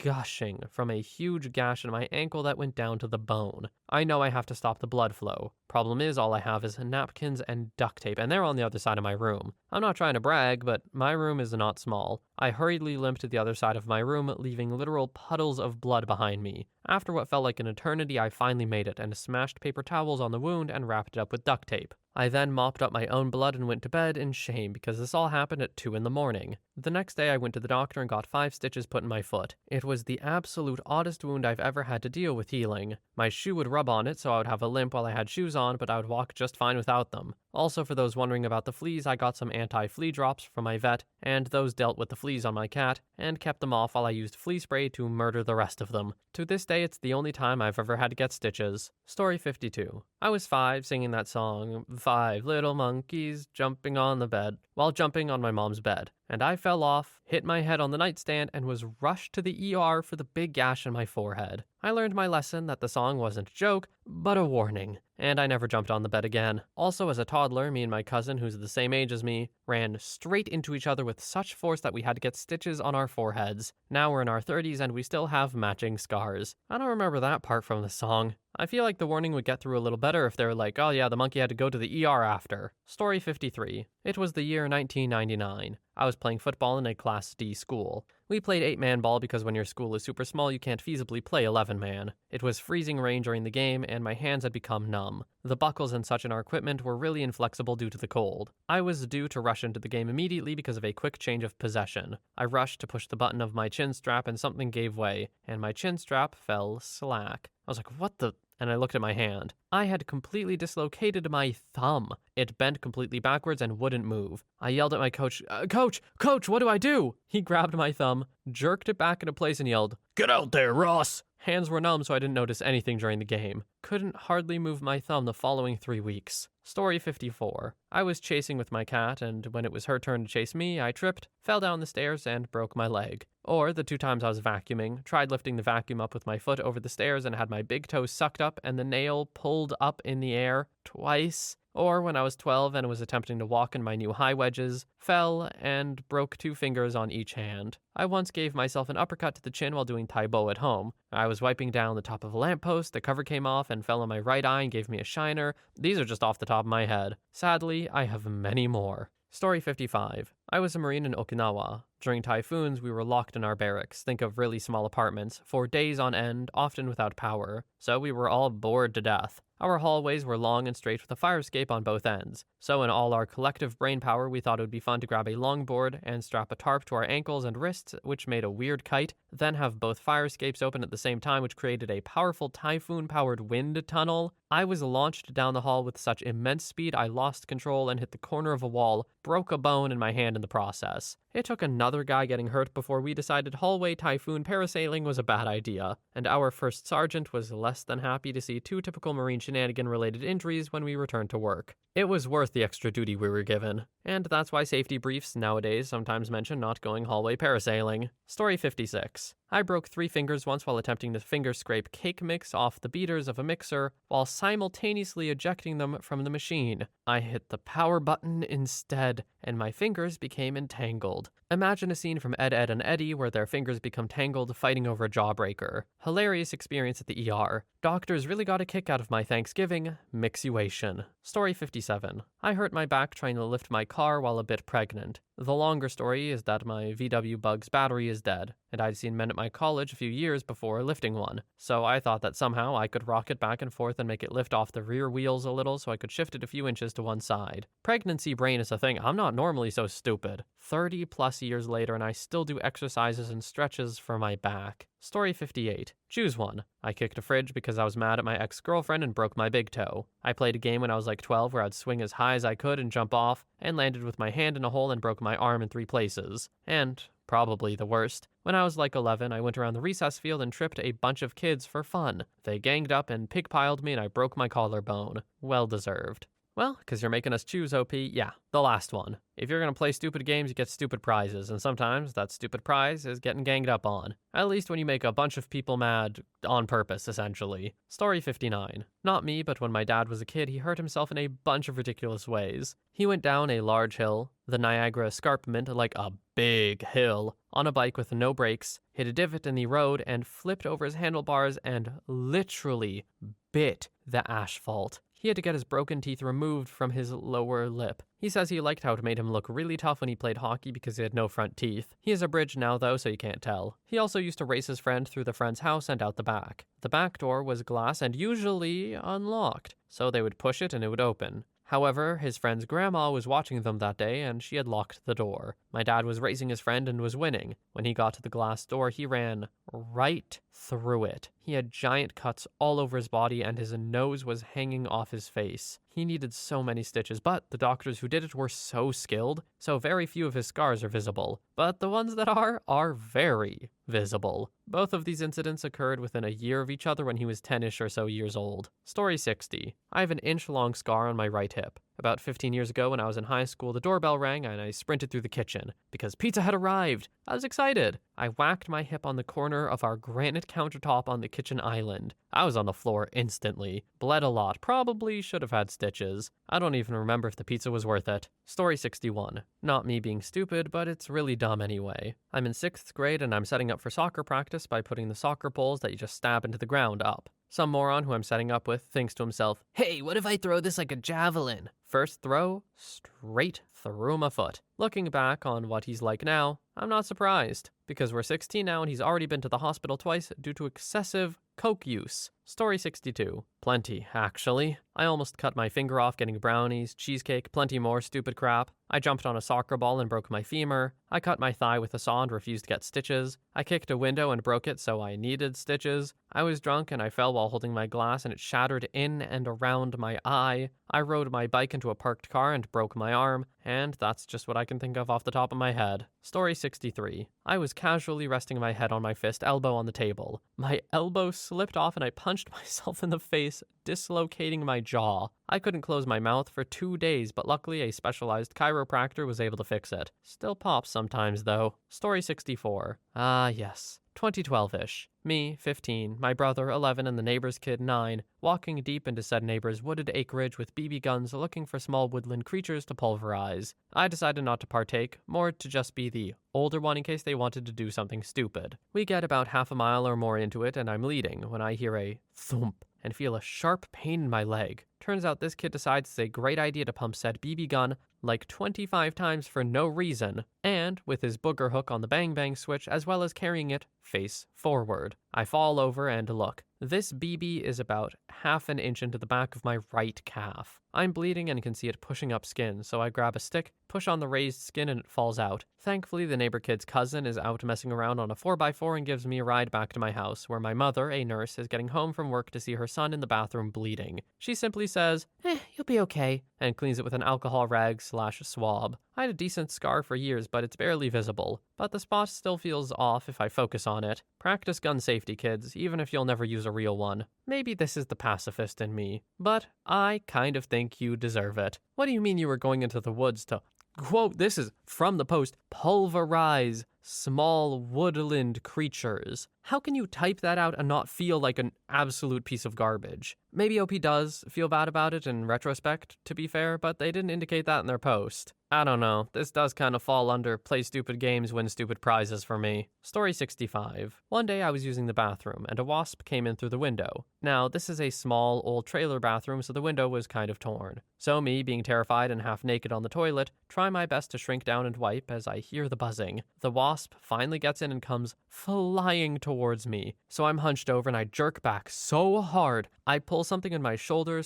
gushing from a huge gash in my ankle that went down to the bone. I know I have to stop the blood flow. Problem is, all I have is napkins and duct tape, and they're on the other side of my room. I'm not trying to brag, but my room is not small. I hurriedly limped to the other side of my room, leaving literal puddles of blood behind me. After what felt like an eternity, I finally made it and smashed paper towels on the wound and wrapped it up with duct tape. I then mopped up my own blood and went to bed in shame because this all happened at 2 a.m. The next day I went to the doctor and got 5 stitches put in my foot. It was the absolute oddest wound I've ever had to deal with healing. My shoe would rub on it so I would have a limp while I had shoes on, but I would walk just fine without them. Also, for those wondering about the fleas, I got some anti-flea drops from my vet, and those dealt with the fleas on my cat, and kept them off while I used flea spray to murder the rest of them. To this day, it's the only time I've ever had to get stitches. Story 52. I was 5 singing that song, 5 little monkeys jumping on the bed, while jumping on my mom's bed. And I fell off, hit my head on the nightstand, and was rushed to the ER for the big gash in my forehead. I learned my lesson that the song wasn't a joke, but a warning, and I never jumped on the bed again. Also, as a toddler, me and my cousin, who's the same age as me, ran straight into each other with such force that we had to get stitches on our foreheads. Now we're in our 30s and we still have matching scars. I don't remember that part from the song. I feel like the warning would get through a little better if they were like, oh yeah, the monkey had to go to the ER after. Story 53. It was the year 1999. I was playing football in a Class D school. We played 8-man ball because when your school is super small, you can't feasibly play 11-man. It was freezing rain during the game, and my hands had become numb. The buckles and such in our equipment were really inflexible due to the cold. I was due to rush into the game immediately because of a quick change of possession. I rushed to push the button of my chin strap and something gave way, and my chin strap fell slack. I was like, what the? And I looked at my hand. I had completely dislocated my thumb. It bent completely backwards and wouldn't move. I yelled at my coach, Coach, what do I do? He grabbed my thumb, jerked it back into place and yelled, "Get out there, Ross!" Hands were numb, so I didn't notice anything during the game. Couldn't hardly move my thumb the following 3 weeks. Story 54. I was chasing with my cat, and when it was her turn to chase me, I tripped, fell down the stairs, and broke my leg. Or the 2 times I was vacuuming, tried lifting the vacuum up with my foot over the stairs and had my big toe sucked up and the nail pulled up in the air twice. Or when I was 12 and was attempting to walk in my new high wedges, fell and broke 2 fingers on each hand. I once gave myself an uppercut to the chin while doing Taibo at home. I was wiping down the top of a lamppost, the cover came off and fell on my right eye and gave me a shiner. These are just off the top of my head. Sadly, I have many more. Story 55. I was a Marine in Okinawa. During typhoons, we were locked in our barracks, think of really small apartments, for days on end, often without power. So we were all bored to death. Our hallways were long and straight with a fire escape on both ends. So in all our collective brain power, we thought it would be fun to grab a longboard and strap a tarp to our ankles and wrists, which made a weird kite, then have both fire escapes open at the same time, which created a powerful typhoon-powered wind tunnel. I was launched down the hall with such immense speed I lost control and hit the corner of a wall, broke a bone in my hand in the process. It took another guy getting hurt before we decided hallway typhoon parasailing was a bad idea, and our first sergeant was less than happy to see 2 typical Marine shenanigan-related injuries when we returned to work. It was worth the extra duty we were given, and that's why safety briefs nowadays sometimes mention not going hallway parasailing. Story 56. I broke 3 fingers once while attempting to finger scrape cake mix off the beaters of a mixer while simultaneously ejecting them from the machine. I hit the power button instead, and my fingers became entangled. Imagine a scene from Ed, Edd and Eddy where their fingers become tangled fighting over a jawbreaker. Hilarious experience at the ER. Doctors really got a kick out of my Thanksgiving mixuation. Story 57. I hurt my back trying to lift my car while a bit pregnant. The longer story is that my VW Bug's battery is dead, and I'd seen men at my college a few years before lifting one, so I thought that somehow I could rock it back and forth and make it lift off the rear wheels a little so I could shift it a few inches to one side. Pregnancy brain is a thing. I'm not normally so stupid. 30 plus years later and I still do exercises and stretches for my back. Story 58. Choose one. I kicked a fridge because I was mad at my ex-girlfriend and broke my big toe. I played a game when I was like 12 where I'd swing as high as I could and jump off, and landed with my hand in a hole and broke my arm in 3 places. And, probably the worst, when I was like 11, I went around the recess field and tripped a bunch of kids for fun. They ganged up and pig-piled me and I broke my collarbone. Well deserved. Well, because you're making us choose, OP, yeah, the last one. If you're going to play stupid games, you get stupid prizes, and sometimes that stupid prize is getting ganged up on. At least when you make a bunch of people mad on purpose, essentially. Story 59. Not me, but when my dad was a kid, he hurt himself in a bunch of ridiculous ways. He went down a large hill, the Niagara Escarpment, like a big hill, on a bike with no brakes, hit a divot in the road, and flipped over his handlebars and literally bit the asphalt. He had to get his broken teeth removed from his lower lip. He says he liked how it made him look really tough when he played hockey because he had no front teeth. He is a bridge now though, so you can't tell. He also used to race his friend through the friend's house and out the back. The back door was glass and usually unlocked, so they would push it and it would open. However, his friend's grandma was watching them that day and she had locked the door. My dad was racing his friend and was winning. When he got to the glass door, he ran right through it. He had giant cuts all over his body and his nose was hanging off his face. He needed so many stitches, but the doctors who did it were so skilled, so very few of his scars are visible. But the ones that are very visible. Both of these incidents occurred within a year of each other when he was 10-ish or so years old. Story 60. I have an inch-long scar on my right hip. About 15 years ago when I was in high school, the doorbell rang and I sprinted through the kitchen because pizza had arrived. I was excited. I whacked my hip on the corner of our granite countertop on the kitchen island. I was on the floor instantly. Bled a lot. Probably should have had stitches. I don't even remember if the pizza was worth it. Story 61. Not me being stupid, but it's really dumb anyway. I'm in 6th grade and I'm setting up for soccer practice by putting the soccer poles that you just stab into the ground up. Some moron who I'm setting up with thinks to himself, "Hey, what if I throw this like a javelin?" First throw, straight through my foot. Looking back on what he's like now, I'm not surprised, because we're 16 now and he's already been to the hospital twice due to excessive coke use. Story 62. Plenty, actually. I almost cut my finger off getting brownies, cheesecake, plenty more stupid crap. I jumped on a soccer ball and broke my femur. I cut my thigh with a saw and refused to get stitches. I kicked a window and broke it, so I needed stitches. I was drunk and I fell while holding my glass and it shattered in and around my eye. I rode my bike into a parked car and broke my arm, and that's just what I can think of off the top of my head. Story 63. I was casually resting my head on my fist, elbow on the table. My elbow slipped off and I punched myself in the face, dislocating my jaw. I couldn't close my mouth for 2 days, but luckily a specialized chiropractor was able to fix it. Still pops sometimes though. Story 64. Ah, yes. 2012-ish. Me, 15, my brother, 11, and the neighbor's kid, 9, walking deep into said neighbor's wooded acreage with BB guns looking for small woodland creatures to pulverize. I decided not to partake, more to just be the older one in case they wanted to do something stupid. We get about half a mile or more into it and I'm leading when I hear a thump and feel a sharp pain in my leg. Turns out this kid decides it's a great idea to pump said BB gun like 25 times for no reason, and with his booger hook on the bang bang switch as well as carrying it face forward. I fall over and look. This BB is about half an inch into the back of my right calf. I'm bleeding and can see it pushing up skin, so I grab a stick, push on the raised skin and it falls out. Thankfully, the neighbor kid's cousin is out messing around on a 4x4 and gives me a ride back to my house, where my mother, a nurse, is getting home from work to see her son in the bathroom bleeding. She simply says, "You'll be okay," and cleans it with an alcohol rag/swab. I had a decent scar for years, but it's barely visible. But the spot still feels off if I focus on it. Practice gun safety, kids, even if you'll never use a real one. Maybe this is the pacifist in me, but I kind of think you deserve it. What do you mean you were going into the woods to, quote, this is from the Post, pulverize small woodland creatures? How can you type that out and not feel like an absolute piece of garbage? Maybe OP does feel bad about it in retrospect, to be fair, but they didn't indicate that in their post. I don't know, this does kind of fall under play stupid games, win stupid prizes for me. Story 65. One day I was using the bathroom, and a wasp came in through the window. Now, this is a small, old trailer bathroom, so the window was kind of torn. So me, being terrified and half naked on the toilet, try my best to shrink down and wipe as I hear the buzzing. The wasp finally gets in and comes flying towards me. So I'm hunched over and I jerk back so hard, I pull something in my shoulder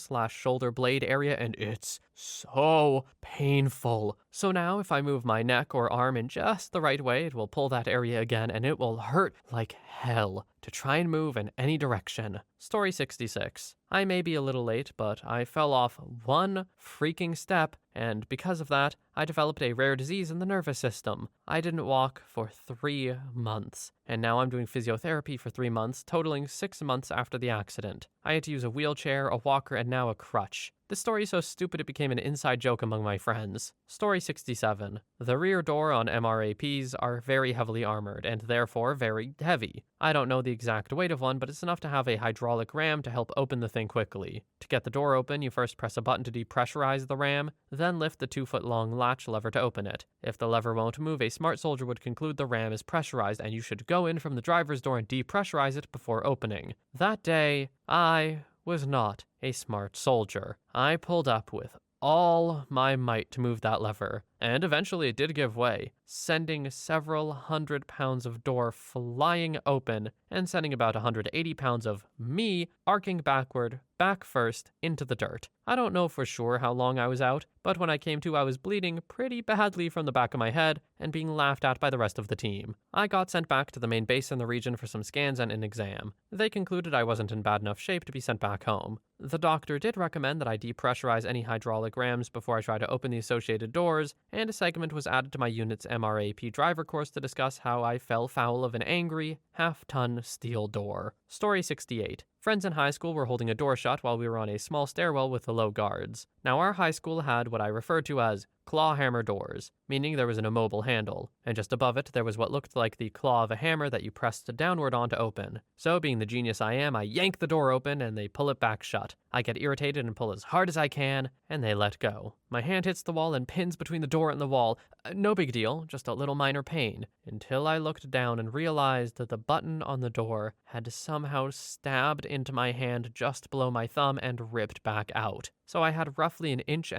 blade area, and it's so painful. So now if I move my neck or arm in just the right way, it will pull that area again, and it will hurt like hell to try and move in any direction. Story 66. I may be a little late, but I fell off one freaking step, and because of that, I developed a rare disease in the nervous system. I didn't walk for 3 months, and now I'm doing physiotherapy for 3 months, totaling 6 months after the accident. I had to use a wheelchair, a walker, and now a crutch. This story is so stupid it became an inside joke among my friends. Story 67. The rear door on MRAPs are very heavily armored, and therefore very heavy. I don't know the exact weight of one, but it's enough to have a hydraulic ram to help open the thing quickly. To get the door open, you first press a button to depressurize the ram, then lift the 2-foot-long latch lever to open it. If the lever won't move, a smart soldier would conclude the ram is pressurized, and you should go in from the driver's door and depressurize it before opening. That day, I was not a smart soldier. I pulled up with all my might to move that lever, and eventually it did give way, sending several 100 pounds of door flying open and sending about 180 pounds of me arcing backward, back first, into the dirt. I don't know for sure how long I was out, but when I came to, I was bleeding pretty badly from the back of my head and being laughed at by the rest of the team. I got sent back to the main base in the region for some scans and an exam. They concluded I wasn't in bad enough shape to be sent back home. The doctor did recommend that I depressurize any hydraulic rams before I try to open the associated doors, and a segment was added to my unit's MRAP driver course to discuss how I fell foul of an angry, half-ton steel door. Story 68. Friends in high school were holding a door shut while we were on a small stairwell with the low guards. Now, our high school had what I refer to as claw hammer doors, meaning there was an immobile handle, and just above it there was what looked like the claw of a hammer that you pressed downward on to open. So, being the genius I am, I yank the door open and they pull it back shut. I get irritated and pull as hard as I can, and they let go. My hand hits the wall and pins between the door and the wall. No big deal, just a little minor pain, until I looked down and realized that the button on the door had somehow stabbed into my hand just below my thumb and ripped back out. So I had roughly 1.5 inch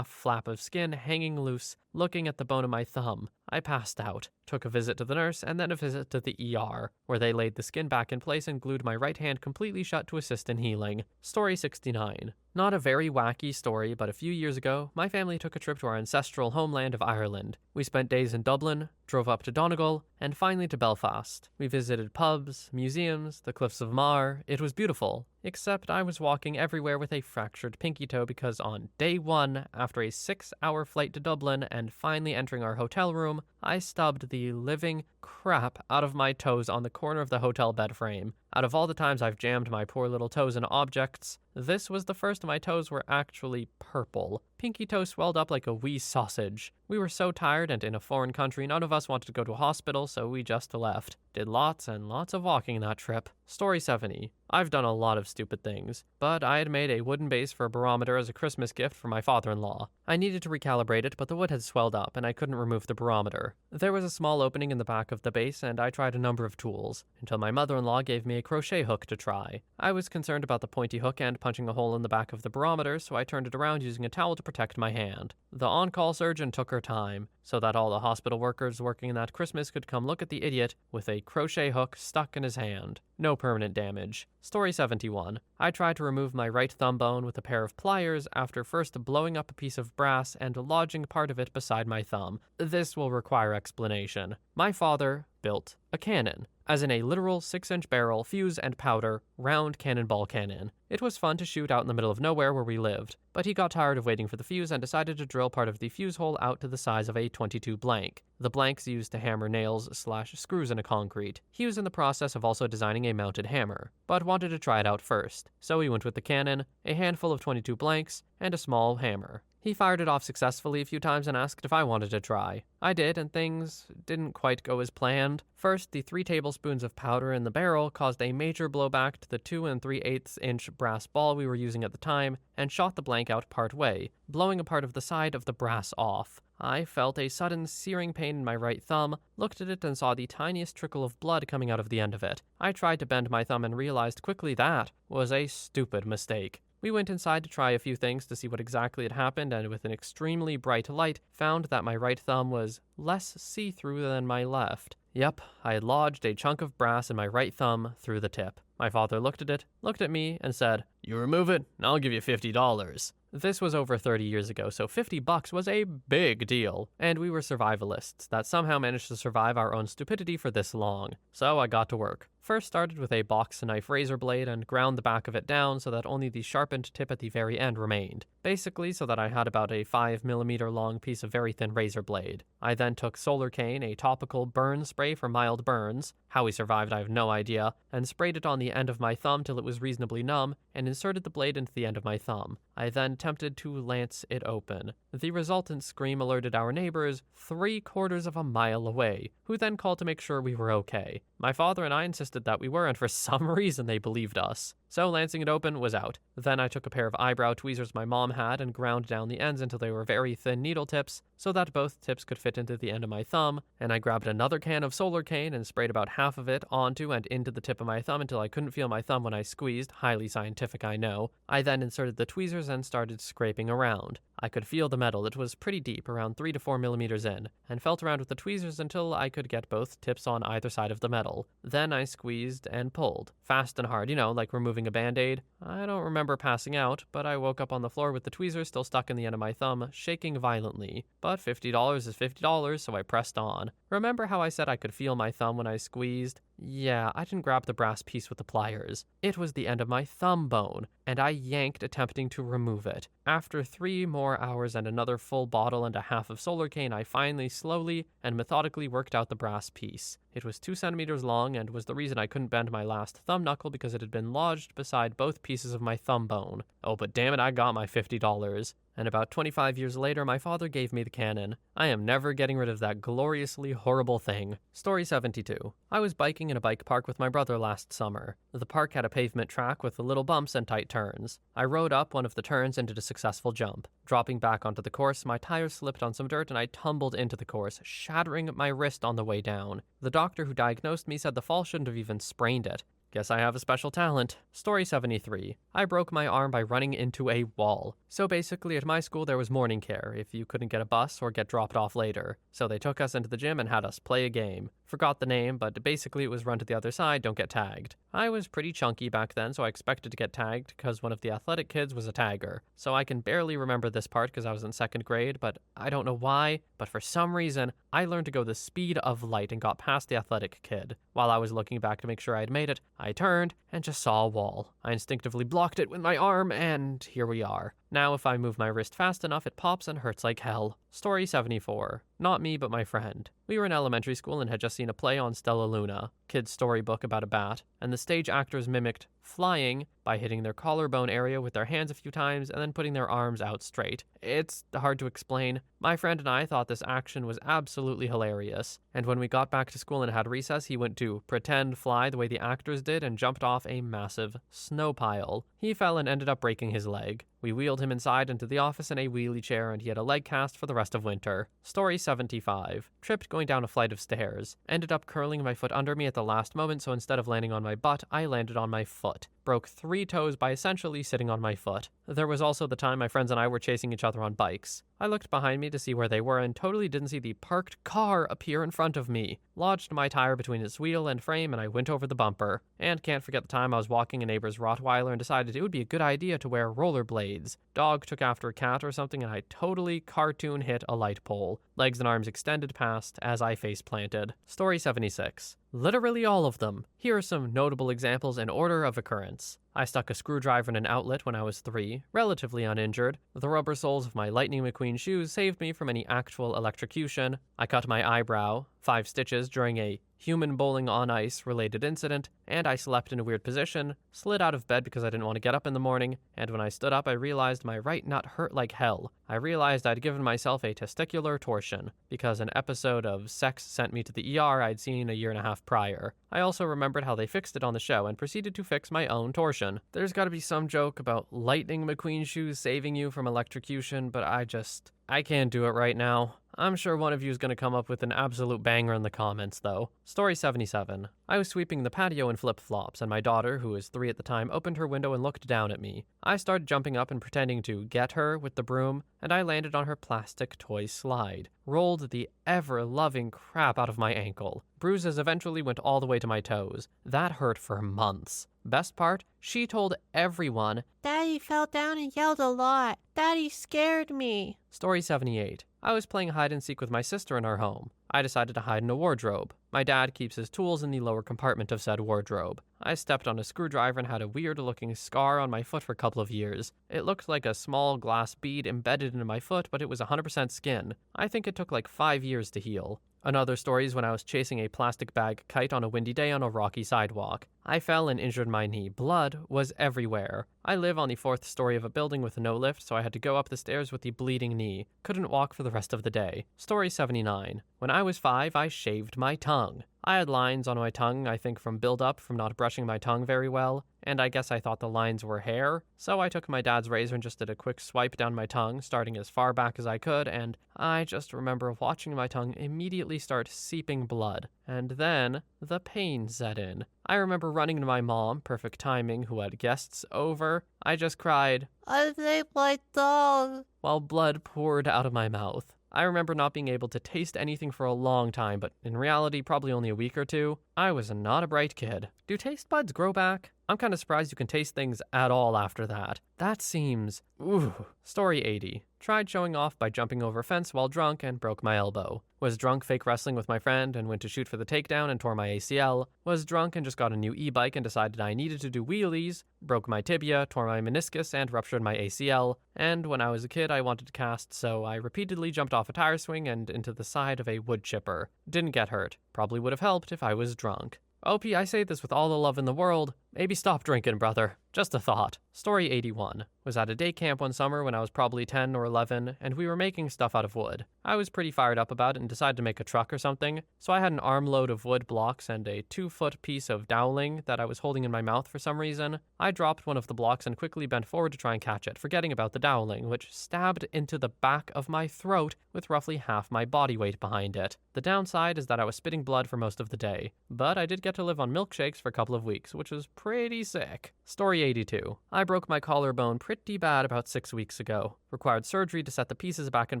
flap of skin hanging loose, looking at the bone of my thumb. I passed out, took a visit to the nurse, and then a visit to the ER, where they laid the skin back in place and glued my right hand completely shut to assist in healing. Story 69. Not a very wacky story, but a few years ago, my family took a trip to our ancestral homeland of Ireland. We spent days in Dublin, drove up to Donegal, and finally to Belfast. We visited pubs, museums, the Cliffs of Moher. It was beautiful, except I was walking everywhere with a fractured pinky toe because on day 1, after a 6-hour flight to Dublin and finally entering our hotel room, I stubbed the living crap out of my toes on the corner of the hotel bed frame. Out of all the times I've jammed my poor little toes in objects, this was the first my toes were actually purple. Pinky toe swelled up like a wee sausage. We were so tired, and in a foreign country, none of us wanted to go to a hospital, so we just left. Did lots and lots of walking that trip. Story 70. I've done a lot of stupid things, but I had made a wooden base for a barometer as a Christmas gift for my father-in-law. I needed to recalibrate it, but the wood had swelled up, and I couldn't remove the barometer. There was a small opening in the back of the base, and I tried a number of tools, until my mother-in-law gave me a crochet hook to try. I was concerned about the pointy hook and punching a hole in the back of the barometer, so I turned it around using a towel to protect my hand. The on-call surgeon took her time, so that all the hospital workers working that Christmas could come look at the idiot with a crochet hook stuck in his hand. No permanent damage. Story 71. I tried to remove my right thumb bone with a pair of pliers after first blowing up a piece of brass and lodging part of it beside my thumb. This will require explanation. My father built a cannon, as in a literal 6-inch barrel, fuse and powder, round cannonball cannon. It was fun to shoot out in the middle of nowhere where we lived, but he got tired of waiting for the fuse and decided to drill part of the fuse hole out to the size of a .22 blank. The blanks used to hammer nails/screws into concrete. He was in the process of also designing a mounted hammer, but wanted to try it out first, so he went with the cannon, a handful of .22 blanks, and a small hammer. He fired it off successfully a few times and asked if I wanted to try. I did, and things didn't quite go as planned. First, the 3 tablespoons of powder in the barrel caused a major blowback to the 2 3/8 inch brass ball we were using at the time and shot the blank out part way, blowing a part of the side of the brass off. I felt a sudden searing pain in my right thumb, looked at it and saw the tiniest trickle of blood coming out of the end of it. I tried to bend my thumb and realized quickly that was a stupid mistake. We went inside to try a few things to see what exactly had happened, and with an extremely bright light, found that my right thumb was less see-through than my left. Yep, I had lodged a chunk of brass in my right thumb through the tip. My father looked at it, looked at me, and said, "You remove it, and I'll give you $50. This was over 30 years ago, so $50 was a big deal, and we were survivalists that somehow managed to survive our own stupidity for this long. So I got to work. First started with a box knife razor blade and ground the back of it down so that only the sharpened tip at the very end remained. Basically so that I had about a 5mm long piece of very thin razor blade. I then took Solar Cane, a topical burn spray for mild burns, how we survived I have no idea, and sprayed it on the end of my thumb till it was reasonably numb, and inserted the blade into the end of my thumb. I then attempted to lance it open. The resultant scream alerted our neighbors 3/4 of a mile away, who then called to make sure we were okay. My father and I insisted that we were, and for some reason they believed us. So lancing it open was out. Then I took a pair of eyebrow tweezers my mom had and ground down the ends until they were very thin needle tips, so that both tips could fit into the end of my thumb, and I grabbed another can of Solar Cane and sprayed about half of it onto and into the tip of my thumb until I couldn't feel my thumb when I squeezed, highly scientific I know. I then inserted the tweezers and started scraping around. I could feel the metal. It was pretty deep, around 3 to 4mm in, and felt around with the tweezers until I could get both tips on either side of the metal. Then I squeezed and pulled, fast and hard, like removing a band-aid. I don't remember passing out, but I woke up on the floor with the tweezers still stuck in the end of my thumb, shaking violently. But $50 is $50, so I pressed on. Remember how I said I could feel my thumb when I squeezed? Yeah, I didn't grab the brass piece with the pliers. It was the end of my thumb bone, and I yanked attempting to remove it. After 3 more hours and another full bottle and a half of Solar Cane, I finally slowly and methodically worked out the brass piece. It was 2 centimeters long and was the reason I couldn't bend my last thumb knuckle because it had been lodged beside both pieces of my thumb bone. Oh, but damn it, I got my $50. And about 25 years later, my father gave me the cannon. I am never getting rid of that gloriously horrible thing. Story 72. I was biking in a bike park with my brother last summer. The park had a pavement track with little bumps and tight turns. I rode up one of the turns and did a successful jump. Dropping back onto the course, my tires slipped on some dirt and I tumbled into the course, shattering my wrist on the way down. The doctor who diagnosed me said the fall shouldn't have even sprained it. Guess I have a special talent. Story 73. I broke my arm by running into a wall. So basically at my school there was morning care if you couldn't get a bus or get dropped off later. So they took us into the gym and had us play a game. Forgot the name, but basically it was run to the other side, don't get tagged. I was pretty chunky back then, so I expected to get tagged because one of the athletic kids was a tagger. So I can barely remember this part because I was in 2nd grade, but I don't know why, but for some reason, I learned to go the speed of light and got past the athletic kid. While I was looking back to make sure I had made it, I turned and just saw a wall. I instinctively blocked it with my arm, and here we are. Now if I move my wrist fast enough, it pops and hurts like hell. Story 74. Not me, but my friend. We were in elementary school and had just seen a play on Stella Luna, kid's storybook about a bat, and the stage actors mimicked flying by hitting their collarbone area with their hands a few times and then putting their arms out straight. It's hard to explain. My friend and I thought this action was absolutely hilarious, and when we got back to school and had recess, he went to pretend fly the way the actors did and jumped off a massive snow pile. He fell and ended up breaking his leg. We wheeled him inside into the office in a wheelie chair and he had a leg cast for the rest of winter. Story 75. Tripped going down a flight of stairs. Ended up curling my foot under me at the last moment, so instead of landing on my butt, I landed on my foot. broke 3 toes by essentially sitting on my foot. There was also the time my friends and I were chasing each other on bikes. I looked behind me to see where they were and totally didn't see the parked car appear in front of me. Lodged my tire between its wheel and frame and I went over the bumper. And can't forget the time I was walking a neighbor's Rottweiler and decided it would be a good idea to wear rollerblades. Dog took after a cat or something and I totally cartoon hit a light pole. Legs and arms extended past as I face planted. Story 76. Literally all of them. Here are some notable examples in order of occurrence. I stuck a screwdriver in an outlet when I was 3, relatively uninjured. The rubber soles of my Lightning McQueen shoes saved me from any actual electrocution. I cut my eyebrow, 5 stitches during a human bowling on ice related incident, and I slept in a weird position, slid out of bed because I didn't want to get up in the morning, and when I stood up I realized my right nut hurt like hell. I realized I'd given myself a testicular torsion, because an episode of Sex sent me to the ER I'd seen a year and a half prior. I also remembered how they fixed it on the show and proceeded to fix my own torsion. There's gotta be some joke about Lightning McQueen shoes saving you from electrocution, but I can't do it right now. I'm sure one of you is going to come up with an absolute banger in the comments, though. Story 77. I was sweeping the patio in flip-flops, and my daughter, who was 3 at the time, opened her window and looked down at me. I started jumping up and pretending to get her with the broom, and I landed on her plastic toy slide. Rolled the ever-loving crap out of my ankle. Bruises eventually went all the way to my toes. That hurt for months. Best part, she told everyone, "Daddy fell down and yelled a lot. Daddy scared me." Story 78. I was playing hide and seek with my sister in our home. I decided to hide in a wardrobe. My dad keeps his tools in the lower compartment of said wardrobe. I stepped on a screwdriver and had a weird-looking scar on my foot for a couple of years. It looked like a small glass bead embedded into my foot, but it was 100% skin. I think it took like 5 years to heal. Another story is when I was chasing a plastic bag kite on a windy day on a rocky sidewalk. I fell and injured my knee. Blood was everywhere. I live on the 4th story of a building with no lift, so I had to go up the stairs with the bleeding knee. Couldn't walk for the rest of the day. Story 79. When I was 5, I shaved my tongue. I had lines on my tongue, I think from build-up from not brushing my tongue very well, and I guess I thought the lines were hair, so I took my dad's razor and just did a quick swipe down my tongue, starting as far back as I could, and I just remember watching my tongue immediately start seeping blood, and then the pain set in. I remember running to my mom, perfect timing, who had guests over. I just cried, "I saved my tongue," while blood poured out of my mouth. I remember not being able to taste anything for a long time, but in reality, probably only a week or 2. I was not a bright kid. Do taste buds grow back? I'm kind of surprised you can taste things at all after that. That seems... ooh. Story 80. Tried showing off by jumping over a fence while drunk and broke my elbow. Was drunk fake wrestling with my friend and went to shoot for the takedown and tore my ACL. Was drunk and just got a new e-bike and decided I needed to do wheelies. Broke my tibia, tore my meniscus, and ruptured my ACL. And when I was a kid, I wanted to cast, so I repeatedly jumped off a tire swing and into the side of a wood chipper. Didn't get hurt. Probably would have helped if I was drunk. OP, I say this with all the love in the world. Maybe stop drinking, brother. Just a thought. Story 81. Was at a day camp one summer when I was probably 10 or 11, and we were making stuff out of wood. I was pretty fired up about it and decided to make a truck or something, so I had an armload of wood blocks and a 2-foot piece of dowling that I was holding in my mouth for some reason. I dropped one of the blocks and quickly bent forward to try and catch it, forgetting about the dowling, which stabbed into the back of my throat with roughly half my body weight behind it. The downside is that I was spitting blood for most of the day, but I did get to live on milkshakes for a couple of weeks, which was pretty sick. Story 82. I broke my collarbone pretty bad about 6 weeks ago. Required surgery to set the pieces back in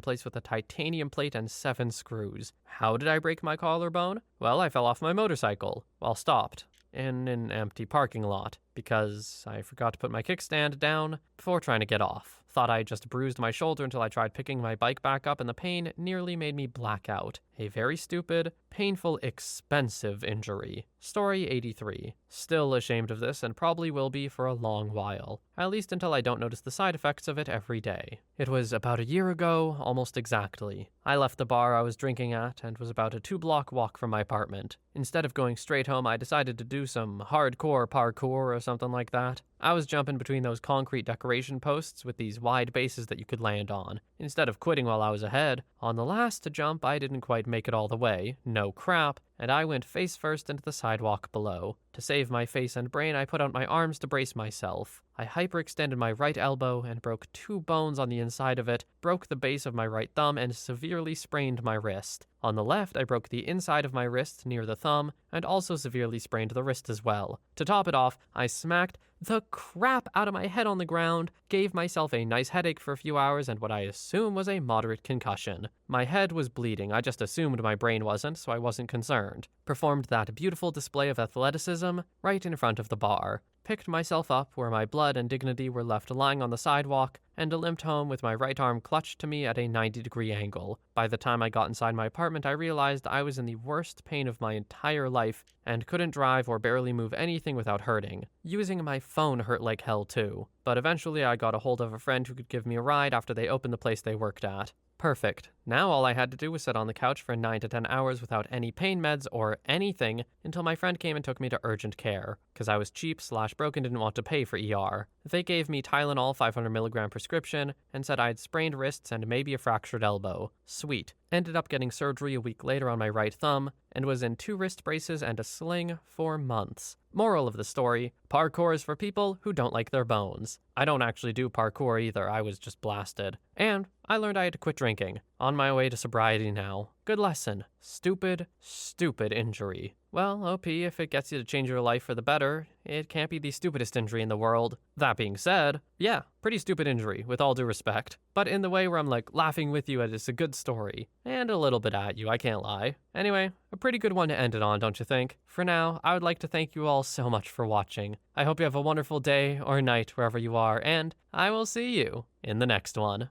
place with a titanium plate and 7 screws. How did I break my collarbone? Well, I fell off my motorcycle while stopped in an empty parking lot because I forgot to put my kickstand down before trying to get off. Thought I just bruised my shoulder until I tried picking my bike back up and the pain nearly made me black out. A very stupid, painful, expensive injury. Story 83. Still ashamed of this and probably will be for a long while. At least until I don't notice the side effects of it every day. It was about a year ago, almost exactly. I left the bar I was drinking at and was about a 2-block walk from my apartment. Instead of going straight home, I decided to do some hardcore parkour or something like that. I was jumping between those concrete decoration posts with these wide bases that you could land on. Instead of quitting while I was ahead, on the last jump I didn't quite make it all the way, no crap, and I went face first into the sidewalk below. To save my face and brain, I put out my arms to brace myself. I hyperextended my right elbow and broke 2 bones on the inside of it, broke the base of my right thumb, and severely sprained my wrist. On the left, I broke the inside of my wrist near the thumb and also severely sprained the wrist as well. To top it off, I smacked the crap out of my head on the ground, gave myself a nice headache for a few hours and what I assume was a moderate concussion. My head was bleeding, I just assumed my brain wasn't, so I wasn't concerned. Performed that beautiful display of athleticism right in front of the bar. Picked myself up where my blood and dignity were left lying on the sidewalk, and limped home with my right arm clutched to me at a 90-degree angle. By the time I got inside my apartment, I realized I was in the worst pain of my entire life and couldn't drive or barely move anything without hurting. Using my phone hurt like hell too, but eventually I got a hold of a friend who could give me a ride after they opened the place they worked at. Perfect. Now all I had to do was sit on the couch for 9 to 10 hours without any pain meds or anything until my friend came and took me to urgent care, because I was cheap/broke and didn't want to pay for ER. They gave me Tylenol 500 milligram prescription and said I had sprained wrists and maybe a fractured elbow. Sweet. Ended up getting surgery a week later on my right thumb and was in 2 wrist braces and a sling for months. Moral of the story, parkour is for people who don't like their bones. I don't actually do parkour either, I was just blasted. And I learned I had to quit drinking. On my way to sobriety now. Good lesson. Stupid, stupid injury. Well, OP, if it gets you to change your life for the better, it can't be the stupidest injury in the world. That being said, yeah, pretty stupid injury, with all due respect. But in the way where I'm laughing with you as it's a good story. And a little bit at you, I can't lie. Anyway, a pretty good one to end it on, don't you think? For now, I would like to thank you all so much for watching. I hope you have a wonderful day or night wherever you are, and I will see you in the next one.